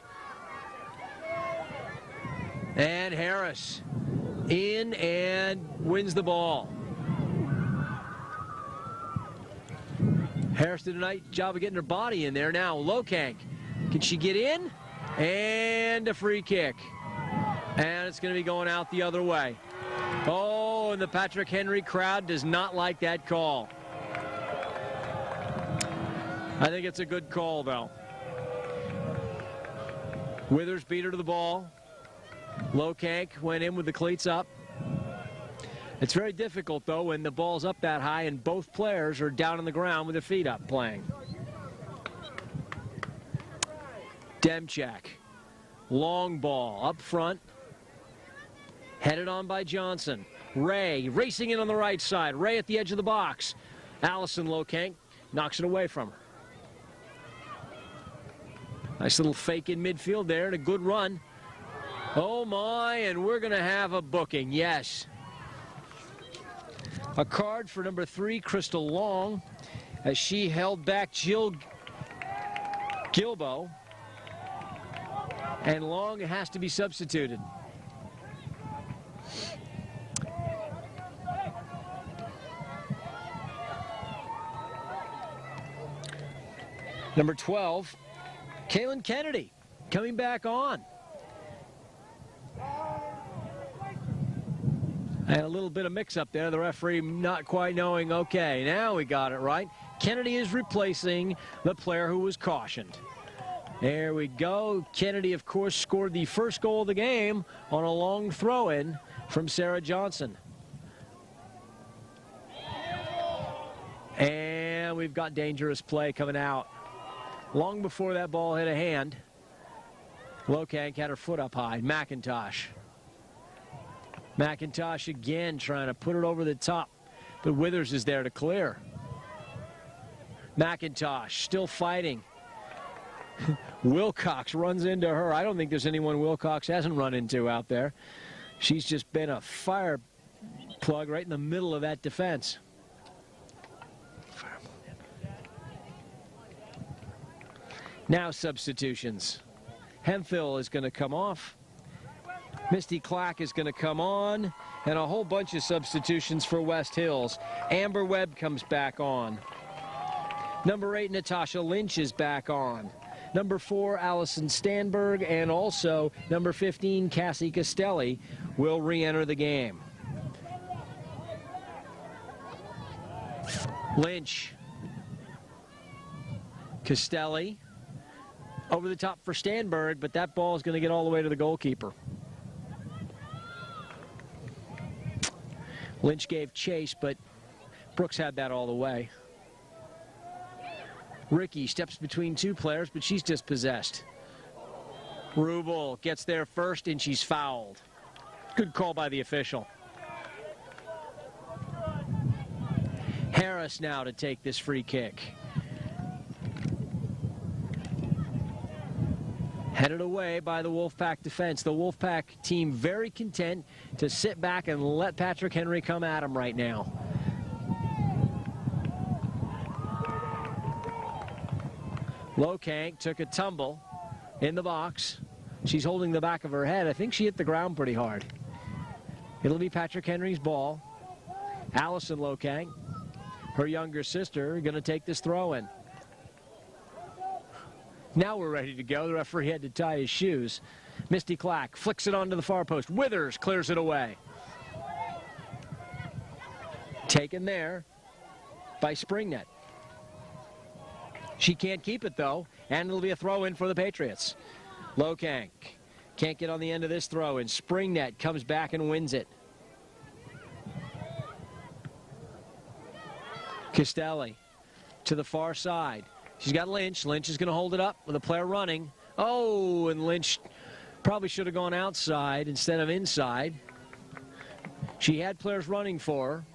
And Harris in and wins the ball. Harris did a nice job of getting her body in there. Now Lokank, can she get in? And a free kick. And it's going to be going out the other way. Oh, and the Patrick Henry crowd does not like that call. I think it's a good call, though. Withers beat her to the ball. Lokank went in with the cleats up. It's very difficult, though, when the ball's up that high and both players are down on the ground with their feet up playing. Demchek. Long ball up front. Headed on by Johnson. Ray racing in on the right side. Ray at the edge of the box. Allison Lokank knocks it away from her. Nice little fake in midfield there and a good run. Oh my, and we're going to have a booking, yes. A card for number 3, Crystal Long, as she held back Jill Gilbo. And Long has to be substituted. Number 12, Kaylin Kennedy coming back on. And a little bit of mix-up there. The referee not quite knowing, okay, now we got it right. Kennedy is replacing the player who was cautioned. There we go. Kennedy, of course, scored the first goal of the game on a long throw-in from Sarah Johnson. And we've got dangerous play coming out. Long before that ball hit a hand, Lokank had her foot up high. McIntosh again trying to put it over the top, but Withers is there to clear. McIntosh still fighting. Wilcox runs into her. I don't think there's anyone Wilcox hasn't run into out there. She's just been a fire plug right in the middle of that defense. Now substitutions. Hemphill is going to come off. Misty Clack is going to come on, and a whole bunch of substitutions for West Hills. Amber Webb comes back on. Number 8, Natasha Lynch is back on. Number 4, Allison Stanberg, and also number 15, Cassie Castelli, will re-enter the game. Lynch. Castelli. Over the top for Stanberg, but that ball is going to get all the way to the goalkeeper. Lynch gave chase, but Brooks had that all the way. Ricky steps between 2 players, but she's dispossessed. Rubel gets there first, and she's fouled. Good call by the official. Harris now to take this free kick. Headed away by the Wolfpack defense. The Wolfpack team very content to sit back and let Patrick Henry come at him right now. Lokank took a tumble in the box. She's holding the back of her head. I think she hit the ground pretty hard. It'll be Patrick Henry's ball. Allison Lokank, her younger sister, going to take this throw in. Now we're ready to go. The referee had to tie his shoes. Misty Clack flicks it onto the far post. Withers clears it away. Taken there by Springnet. She can't keep it, though, and it'll be a throw-in for the Patriots. Lokank can't get on the end of this throw-in. Springnet comes back and wins it. Castelli to the far side. She's got Lynch. Lynch is going to hold it up with a player running. Oh, and Lynch probably should have gone outside instead of inside. She had players running for her.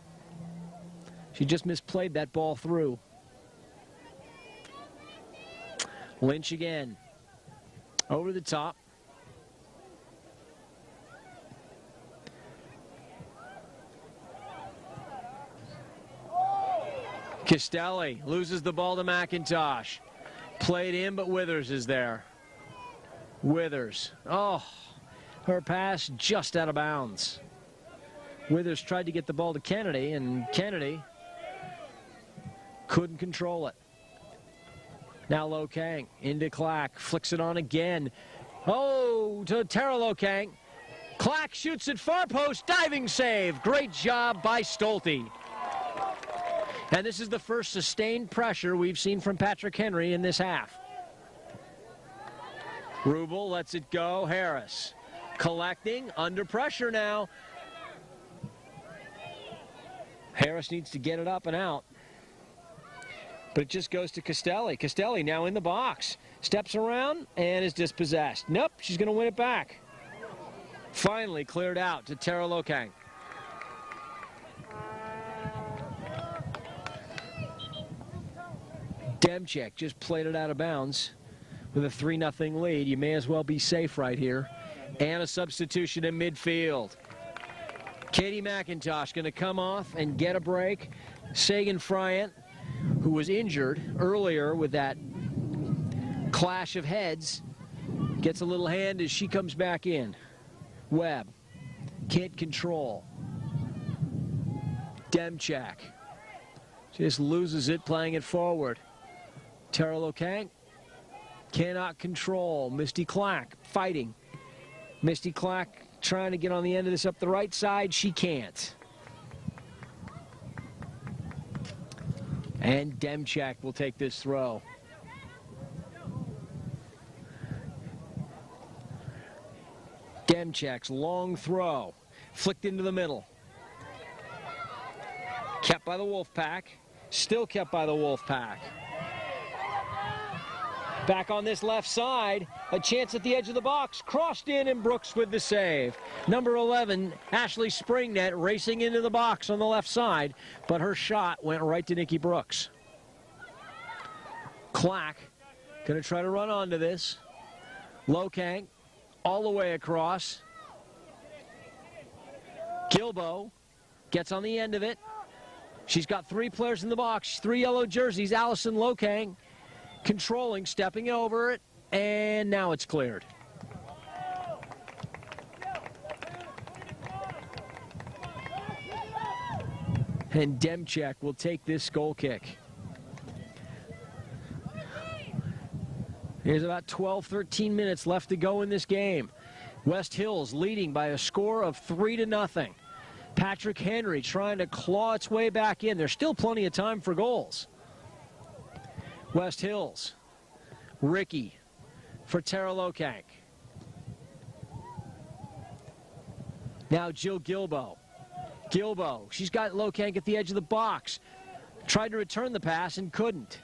She just misplayed that ball through. Lynch again. Over the top. Castelli loses the ball to McIntosh. Played in, but Withers is there. Withers. Oh, her pass just out of bounds. Withers tried to get the ball to Kennedy, and Kennedy couldn't control it. Now Lokank into Clack. Flicks it on again. Oh, to Tara Lokank. Clack shoots at far post. Diving save. Great job by Stolte. And this is the first sustained pressure we've seen from Patrick Henry in this half. Rubel lets it go. Harris collecting, under pressure now. Harris needs to get it up and out. But it just goes to Castelli. Castelli now in the box. Steps around and is dispossessed. Nope, she's going to win it back. Finally cleared out to Tara Lokank. Demchek just played it out of bounds with a 3-0 lead. You may as well be safe right here. And a substitution in midfield. Katie McIntosh going to come off and get a break. Sagan Friant, who was injured earlier with that clash of heads, gets a little hand as she comes back in. Webb can't control. Demchak just loses it playing it forward. Tara Lokank cannot control. Misty Clack fighting. Misty Clack trying to get on the end of this up the right side. She can't. And Demchak will take this throw. Demchak's long throw. Flicked into the middle. Kept by the Wolfpack. Still kept by the Wolfpack. Back on this left side, a chance at the edge of the box. Crossed in, and Brooks with the save. Number 11, Ashley Springnet, racing into the box on the left side, but her shot went right to Nikki Brooks. Clack going to try to run onto this. Lokank all the way across. Gilbo gets on the end of it. She's got 3 players in the box, 3 yellow jerseys. Allison Lokank controlling, stepping over it, and now it's cleared. And Demchak will take this goal kick. There's about 12, 13 minutes left to go in this game. West Hills leading by a score of 3-0. Patrick Henry trying to claw its way back in. There's still plenty of time for goals. West Hills. Ricky for Tara Lokank. Now Jill Gilbo. Gilbo, she's got Lokank at the edge of the box. Tried to return the pass and couldn't.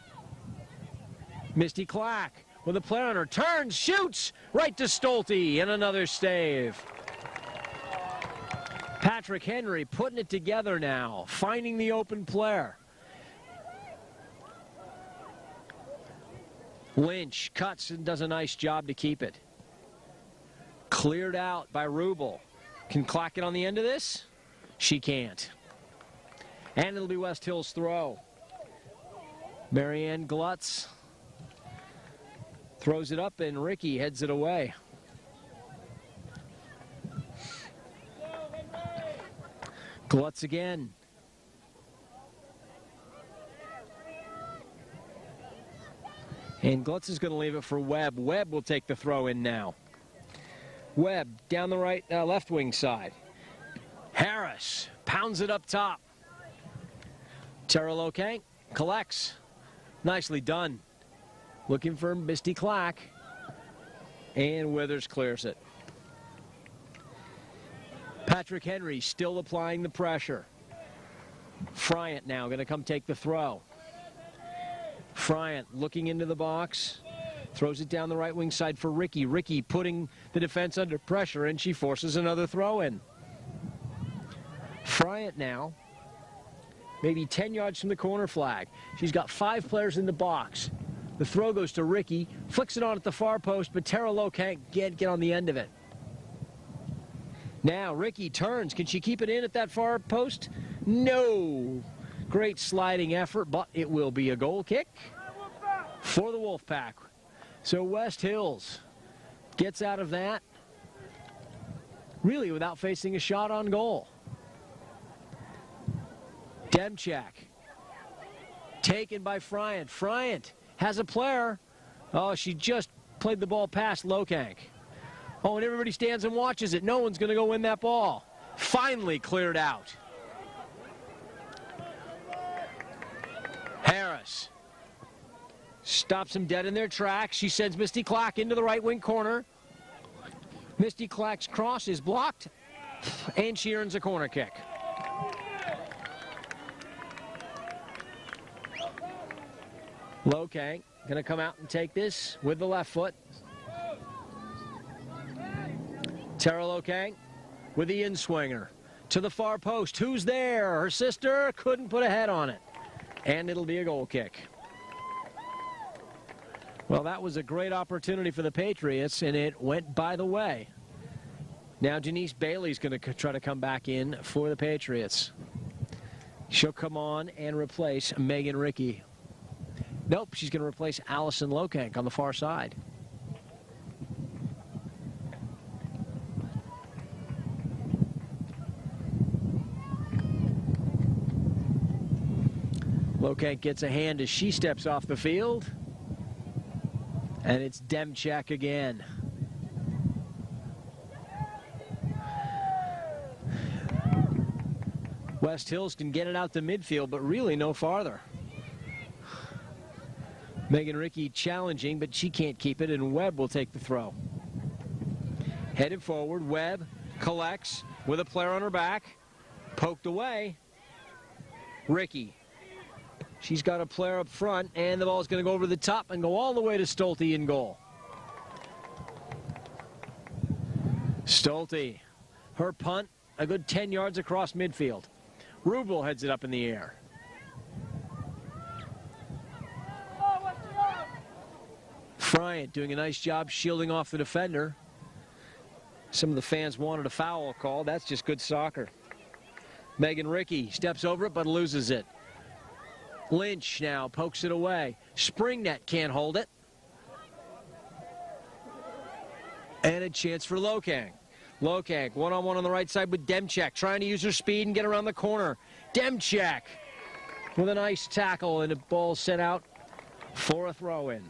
Misty Clack with a player on her. Turns, shoots, right to Stolte, and another stave. Patrick Henry putting it together now, finding the open player. Lynch cuts and does a nice job to keep it. Cleared out by Rubel. Can Clackett on the end of this? She can't. And it'll be West Hill's throw. Marianne Glutz throws it up and Ricky heads it away. Glutz again. And Glutz is going to leave it for Webb. Webb will take the throw in now. Webb down the left wing side. Harris pounds it up top. Tara Lokank collects. Nicely done. Looking for Misty Clack. And Withers clears it. Patrick Henry still applying the pressure. Friant now going to come take the throw. Friant looking into the box. Throws it down the right wing side for Ricky. Ricky putting the defense under pressure, and she forces another throw in. Friant now, maybe 10 yards from the corner flag. She's got 5 players in the box. The throw goes to Ricky, flicks it on at the far post, but Tara Lowe can't get on the end of it. Now Ricky turns. Can she keep it in at that far post? No. Great sliding effort, but it will be a goal kick for the Wolfpack. So West Hills gets out of that really without facing a shot on goal. Demchak taken by Friant. Friant has a player. Oh, she just played the ball past Lokank. Oh, and everybody stands and watches it. No one's going to go win that ball. Finally cleared out. Harris stops them dead in their tracks. She sends Misty Clack into the right wing corner. Misty Clack's cross is blocked, and she earns a corner kick. Lokank going to come out and take this with the left foot. Tara Lokank with the in-swinger to the far post. Who's there? Her sister couldn't put a head on it. And it'll be a goal kick. Well, that was a great opportunity for the Patriots, and it went by the way. Now Denise Bailey's going to try to come back in for the Patriots. She'll come on and replace Megan Ricky. Nope, she's going to replace Allison Lokank on the far side. Lokank gets a hand as she steps off the field. And it's Demchak again. West Hills can get it out to midfield, but really no farther. Megan Ricky challenging, but she can't keep it, and Webb will take the throw. Headed forward, Webb collects with a player on her back. Poked away. Ricky. She's got a player up front, and the ball is going to go over the top and go all the way to Stolte in goal. Stolte, her punt, a good 10 yards across midfield. Rubel heads it up in the air. Friant doing a nice job shielding off the defender. Some of the fans wanted a foul call. That's just good soccer. Megan Ricky steps over it but loses it. Lynch now pokes it away. Springnet can't hold it. And a chance for Lokank. Lokank one-on-one on the right side with Demchak, trying to use her speed and get around the corner. Demchak with a nice tackle, and the ball sent out for a throw-in.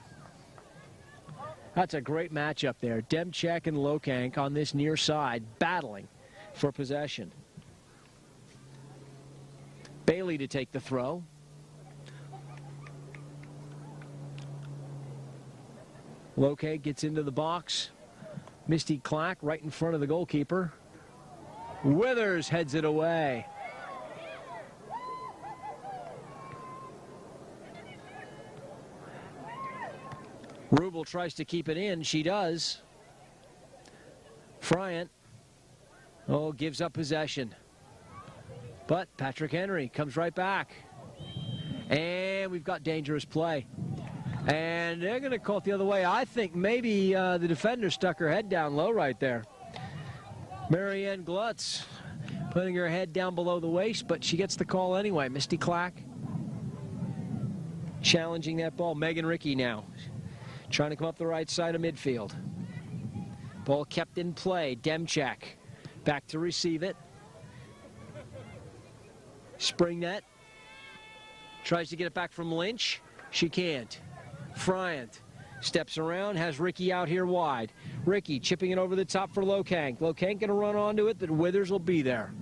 That's a great matchup there. Demchak and Lokank on this near side battling for possession. Bailey to take the throw. Lokank gets into the box. Misty Clack right in front of the goalkeeper. Withers heads it away. Rubel tries to keep it in. She does. Friant, gives up possession. But Patrick Henry comes right back. And we've got dangerous play. And they're going to call it the other way. I think maybe the defender stuck her head down low right there. Marianne Glutz putting her head down below the waist, but she gets the call anyway. Misty Clack challenging that ball. Megan Rickey now trying to come up the right side of midfield. Ball kept in play. Demchak back to receive it. Springnet tries to get it back from Lynch. She can't. Friant steps around, has Rickey out here wide. Rickey chipping it over the top for Lokank. Lokank going to run onto it, but Withers will be there.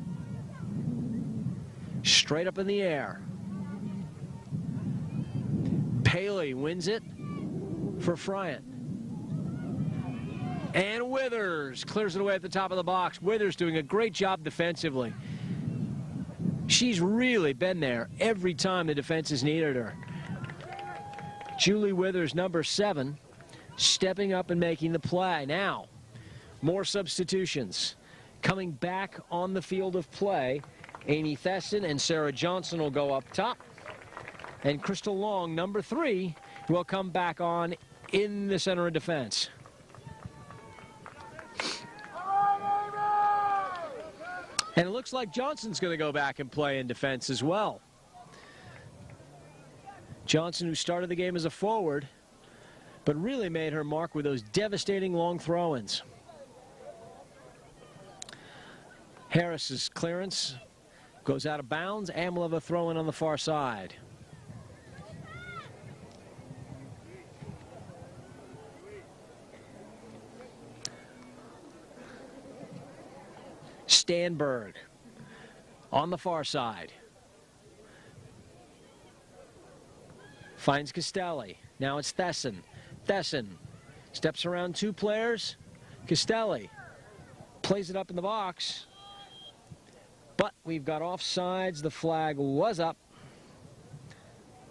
Straight up in the air. Paley wins it for Friant. And Withers clears it away at the top of the box. Withers doing a great job defensively. She's really been there every time the defense has needed her. Julie Withers, number 7, stepping up and making the play. Now, more substitutions. Coming back on the field of play, Amy Thesson and Sarah Johnson will go up top. And Crystal Long, number 3, will come back on in the center of defense. And it looks like Johnson's going to go back and play in defense as well. Johnson, who started the game as a forward, but really made her mark with those devastating long throw-ins. Harris's clearance goes out of bounds, and we'll have a throw-in on the far side. Stanberg on the far side. Finds Castelli. Now it's Thesson. Thesson steps around 2 players. Castelli plays it up in the box. But we've got offsides. The flag was up.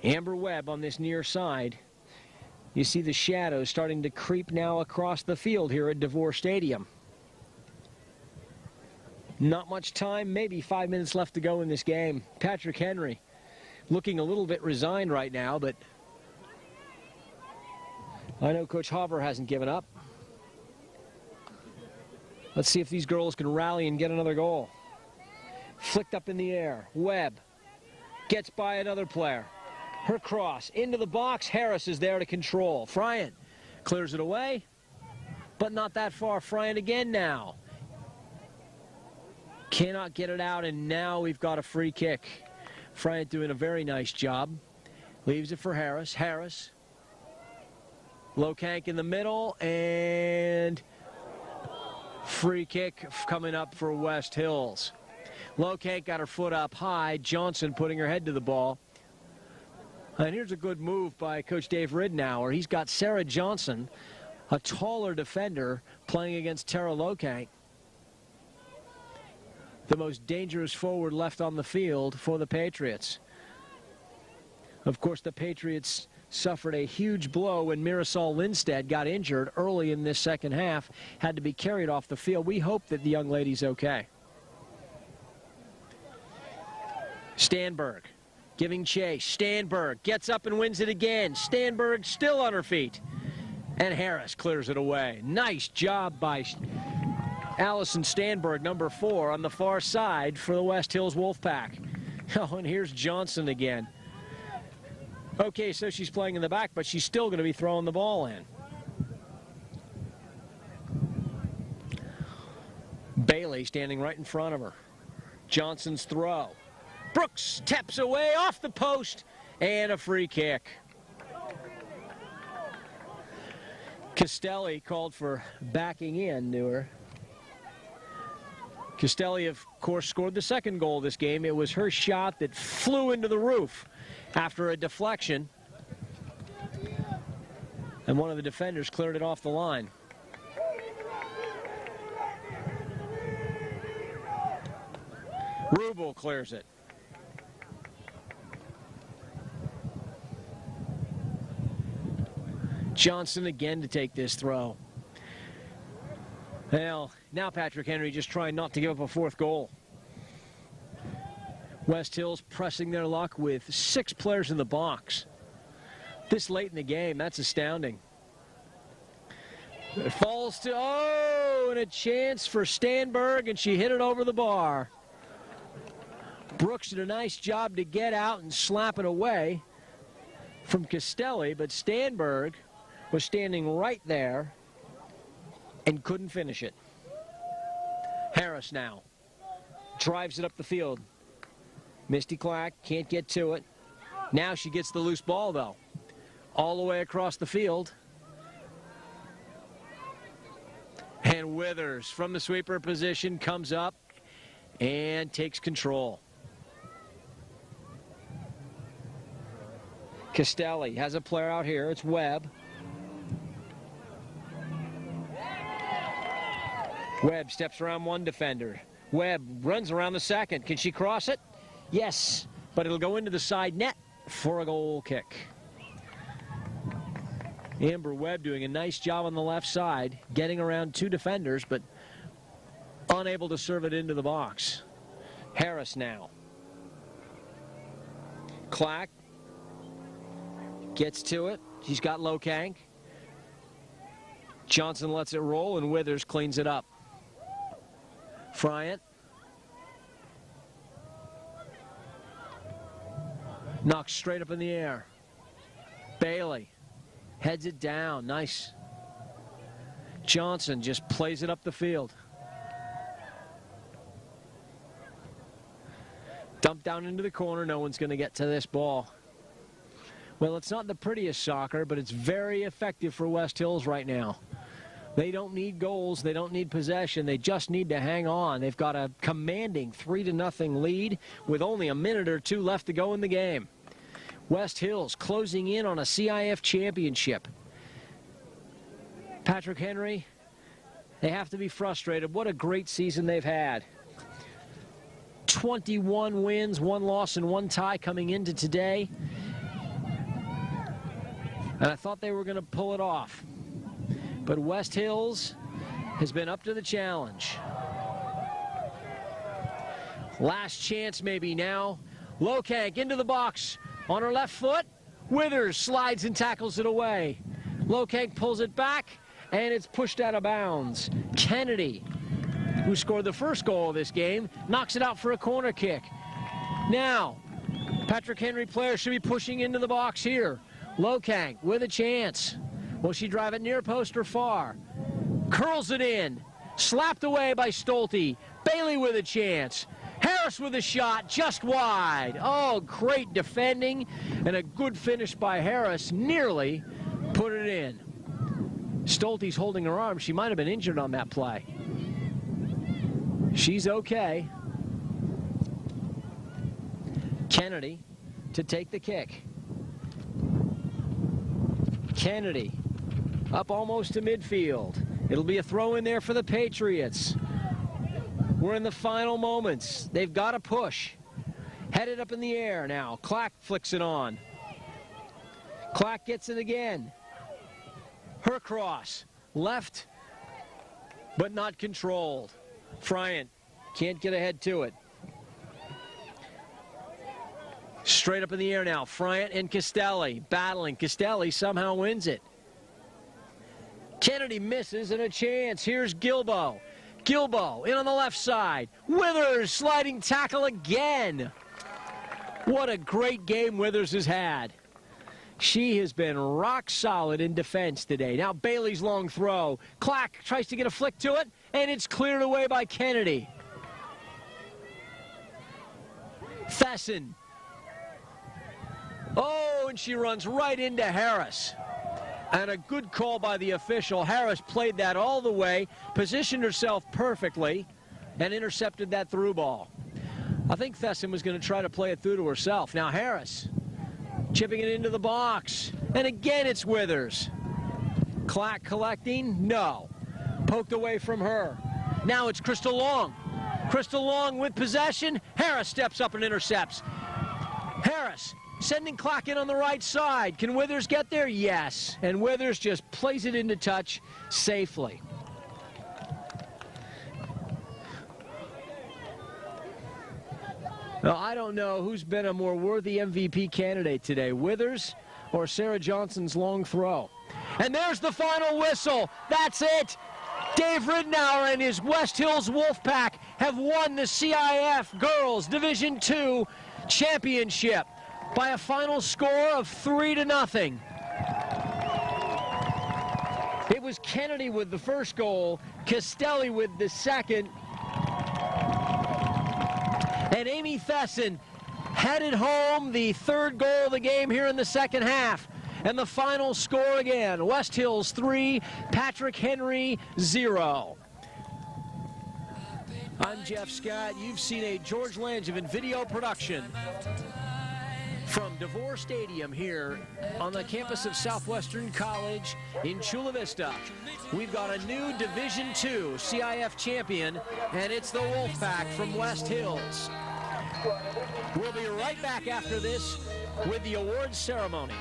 Amber Webb on this near side. You see the shadows starting to creep now across the field here at DeVore Stadium. Not much time, maybe 5 minutes left to go in this game. Patrick Henry looking a little bit resigned right now, but I know Coach Hoffer hasn't given up. Let's see if these girls can rally and get another goal. Flicked up in the air. Webb gets by another player. Her cross into the box. Harris is there to control. Friant clears it away, but not that far. Friant again now. Cannot get it out, and now we've got a free kick. Friant doing a very nice job. Leaves it for Harris. Harris. Lokank in the middle, and free kick coming up for West Hills. Lokank got her foot up high. Johnson putting her head to the ball. And here's a good move by Coach Dave Ridenour. He's got Sarah Johnson, a taller defender, playing against Tara Lokank, the most dangerous forward left on the field for the Patriots. Of course, the Patriots suffered a huge blow when Mirasol Lindstedt got injured early in this second half, had to be carried off the field. We hope that the young lady's okay. Stanberg giving chase. Stanberg gets up and wins it again. Stanberg still on her feet. And Harris clears it away. Nice job by Allison Stanberg, number 4, on the far side for the West Hills Wolfpack. Oh, and here's Johnson again. Okay, so she's playing in the back, but she's still going to be throwing the ball in. Bailey standing right in front of her. Johnson's throw. Brooks taps away off the post, and a free kick. Castelli called for backing in to her. Castelli, of course, scored the second goal this game. It was her shot that flew into the roof after a deflection. And one of the defenders cleared it off the line. Rubel clears it. Johnson again to take this throw. Well, now Patrick Henry just trying not to give up a fourth goal. West Hills pressing their luck with 6 players in the box. This late in the game, that's astounding. It falls to, and a chance for Stanberg, and she hit it over the bar. Brooks did a nice job to get out and slap it away from Castelli, but Stanberg was standing right there and couldn't finish it. Harris now drives it up the field. Misty Clack can't get to it. Now she gets the loose ball, though, all the way across the field. And Withers from the sweeper position comes up and takes control. Castelli has a player out here. It's Webb. Webb steps around one defender. Webb runs around the second. Can she cross it? Yes, but it'll go into the side net for a goal kick. Amber Webb doing a nice job on the left side, getting around 2 defenders, but unable to serve it into the box. Harris now. Clack gets to it. She's got Lokank. Johnson lets it roll, and Withers cleans it up. Bryant. Knocks straight up in the air. Bailey heads it down. Nice. Johnson just plays it up the field. Dumped down into the corner. No one's going to get to this ball. Well, it's not the prettiest soccer, but it's very effective for West Hills right now. They don't need goals. They don't need possession. They just need to hang on. They've got a commanding 3-0 lead with only a minute or 2 left to go in the game. West Hills closing in on a CIF championship. Patrick Henry, they have to be frustrated. What a great season they've had. 21 wins, 1 loss, and 1 tie coming into today. And I thought they were going to pull it off. But West Hills has been up to the challenge. Last chance maybe now. Lokank into the box on her left foot. Withers slides and tackles it away. Lokank pulls it back, and it's pushed out of bounds. Kennedy, who scored the first goal of this game, knocks it out for a corner kick. Now, Patrick Henry players should be pushing into the box here. Lokank with a chance. Will she drive it near post or far? Curls it in. Slapped away by Stolte. Bailey with a chance. Harris with a shot just wide. Oh, great defending and a good finish by Harris. Nearly put it in. Stolte's holding her arm. She might have been injured on that play. She's okay. Kennedy to take the kick. Kennedy up almost to midfield. It'll be a throw in there for the Patriots. We're in the final moments. They've got to push. Headed up in the air now. Clack flicks it on. Clack gets it again. Her cross. Left, but not controlled. Bryant can't get ahead to it. Straight up in the air now. Bryant and Castelli battling. Castelli somehow wins it. Kennedy misses and a chance. Here's Gilbo. Gilbo in on the left side. Withers sliding tackle again. What a great game Withers has had. She has been rock solid in defense today. Now Bailey's long throw. Clack tries to get a flick to it, and it's cleared away by Kennedy. Thesson. Oh, and she runs right into Harris. And a good call by the official. Harris played that all the way, positioned herself perfectly, and intercepted that through ball. I think Thesson was going to try to play it through to herself. Now Harris chipping it into the box. And again it's Withers. Clack collecting? No. Poked away from her. Now it's Crystal Long. Crystal Long with possession. Harris steps up and intercepts. Harris Sending clock in on the right side. Can Withers get there? Yes. And Withers just plays it into touch safely. Now, I don't know who's been a more worthy MVP candidate today, Withers or Sarah Johnson's long throw. And there's the final whistle. That's it. Dave Ridenour and his West Hills Wolfpack have won the CIF Girls Division II Championship by a final score of 3-0. It was Kennedy with the first goal, Castelli with the second, and Amy Thesson headed home the third goal of the game here in the second half. And the final score again, West Hills 3, Patrick Henry 0. I'm Jeff Scott. You've seen a George Langevin video production from DeVore Stadium here on the campus of Southwestern College in Chula Vista. We've got a new Division II CIF champion, and it's the Wolfpack from West Hills. We'll be right back after this with the awards ceremony.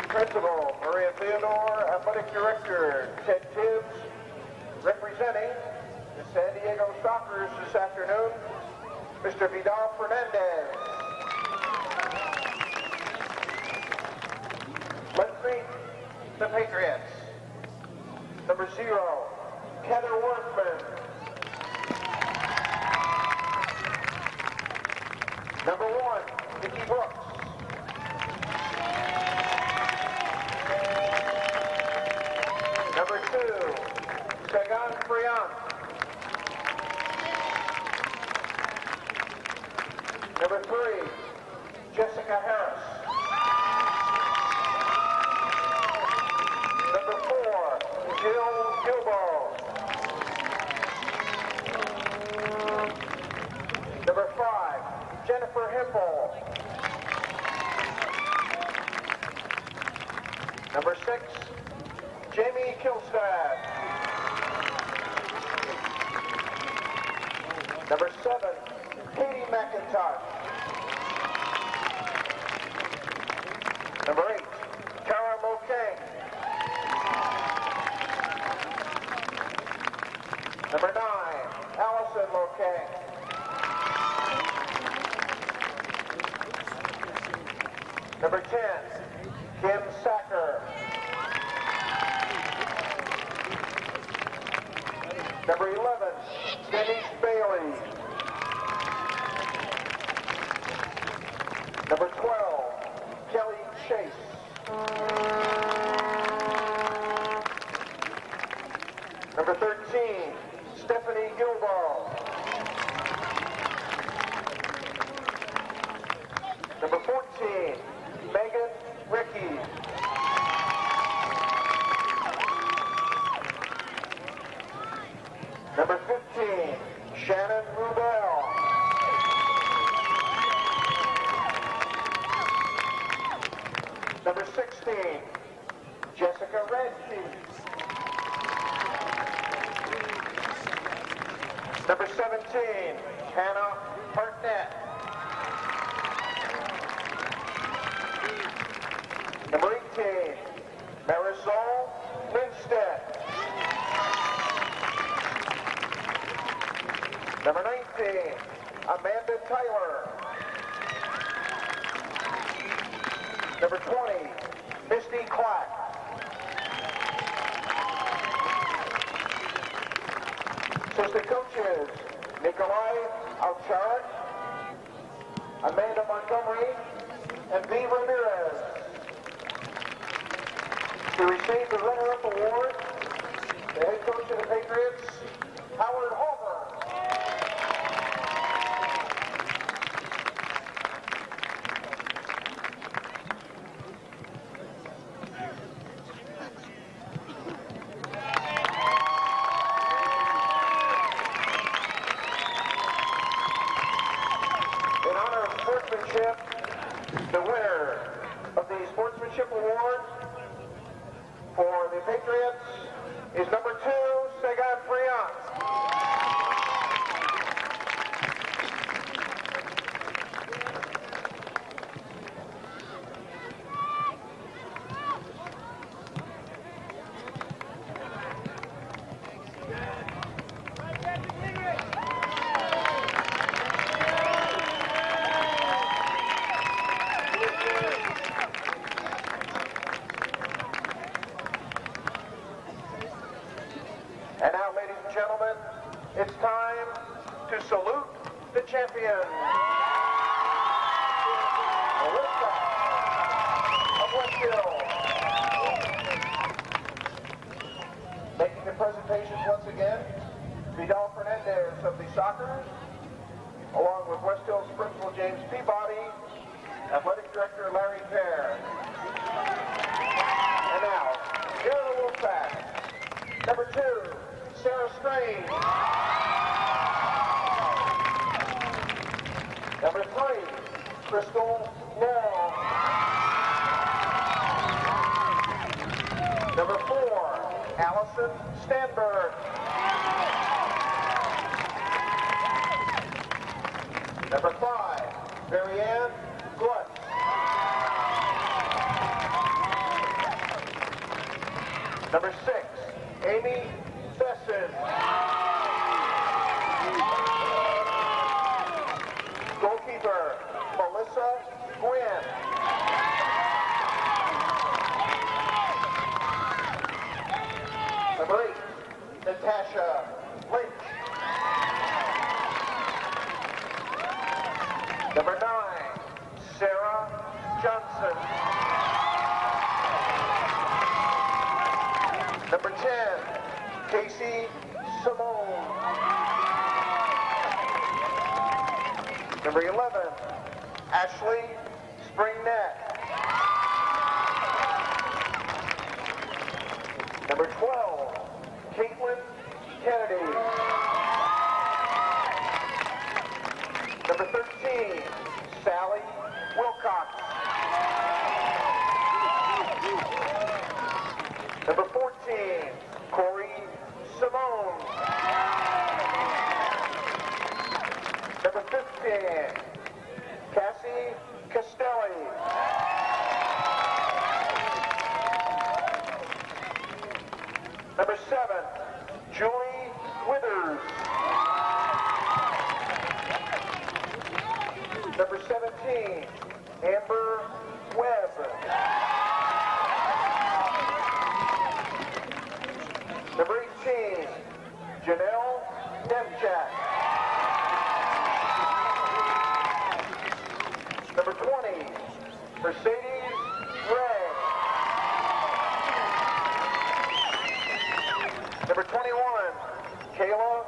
Principal Maria Theodore, Athletic Director Ted Tibbs, representing the San Diego Stalkers this afternoon, Mr. Vidal Fernandez. Let's meet the Patriots. Number 0, Heather Workman. Number 1, Nikki Brooks. Number 2, Sagan Friant. Number 3, Jessica Harris. Number 4, Jill Gilbo. Number 5, Jennifer Hempel. Number 6, Jamie Kilstad. Number 7, Katie McIntosh. Number 8, Tara Mokang. Number 9, Allison Mokang. Number 10, Kim Sacker. Number 11, Denise Bailey. Number 12, Kelly Chase. Number 13, Stephanie Gilball. Number 14, Megan Rickey. Number 15, Shannon Rubel. Number 16, Jessica Redkey. Number 17, Hannah Hartnett. Number 18, Marisol Lindstedt. Number 19, Amanda Tyler. Number 20, Misty Clack. Assistant coaches, Nikolai Alchard, Amanda Montgomery, and V. Ramirez. To receive the runner-up award, the head coach of the Patriots, Howard Hoffer. In honor of sportsmanship, the winner of the Sportsmanship Award for the Patriots is number 2, Segan Friant. And now, ladies and gentlemen, it's time to salute the champion. Melissa of Westhill. Making the presentations once again, Vidal Fernandez of the Sockers, along with Westhill's principal James Peabody, athletic director Larry Pear. And now, here are the Wolfpack. Number 2, Sarah Strange. Number 3, Crystal Long. Number 4, Allison Stanberg. Number 5, Marianne Glutt. Number 6, Amy Besson. Goalkeeper, Melissa Gwynn. Number 8, Natasha Lynch. Number 9, Sarah Johnson. Number 10, Casey Simone. Number 11, Ashley Springnett. Number 12, Caitlin Kennedy. Number 13, Sally Wilcox. Number 14, Corey Simone. Number 15, Cassie Mercedes Ray. Number 21, Kayla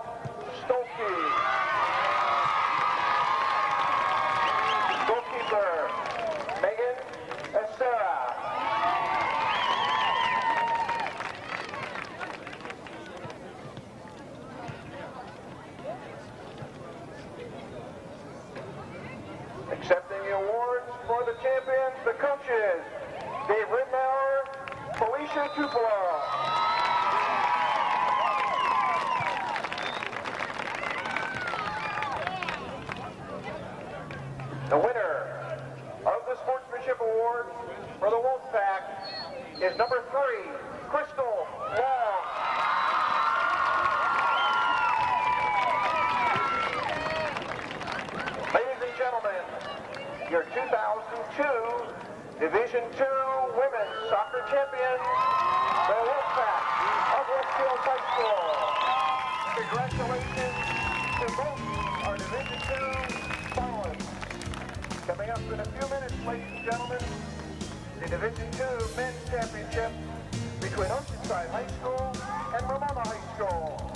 Stolke. Goalkeeper, Megan Estrella. Accepting the awards for the champions, the coaches, Dave Rittenauer, Felicia Tupelo. The winner of the Sportsmanship Award for the Wolfpack is number 3, Crystal Long. Ladies and gentlemen, your 2002 Division II Women's Soccer Champions, the Wolfpack of Westfield High School. Congratulations to both our Division II finalists. Coming up in a few minutes, ladies and gentlemen, the Division II Men's Championship between Oceanside High School and Ramona High School.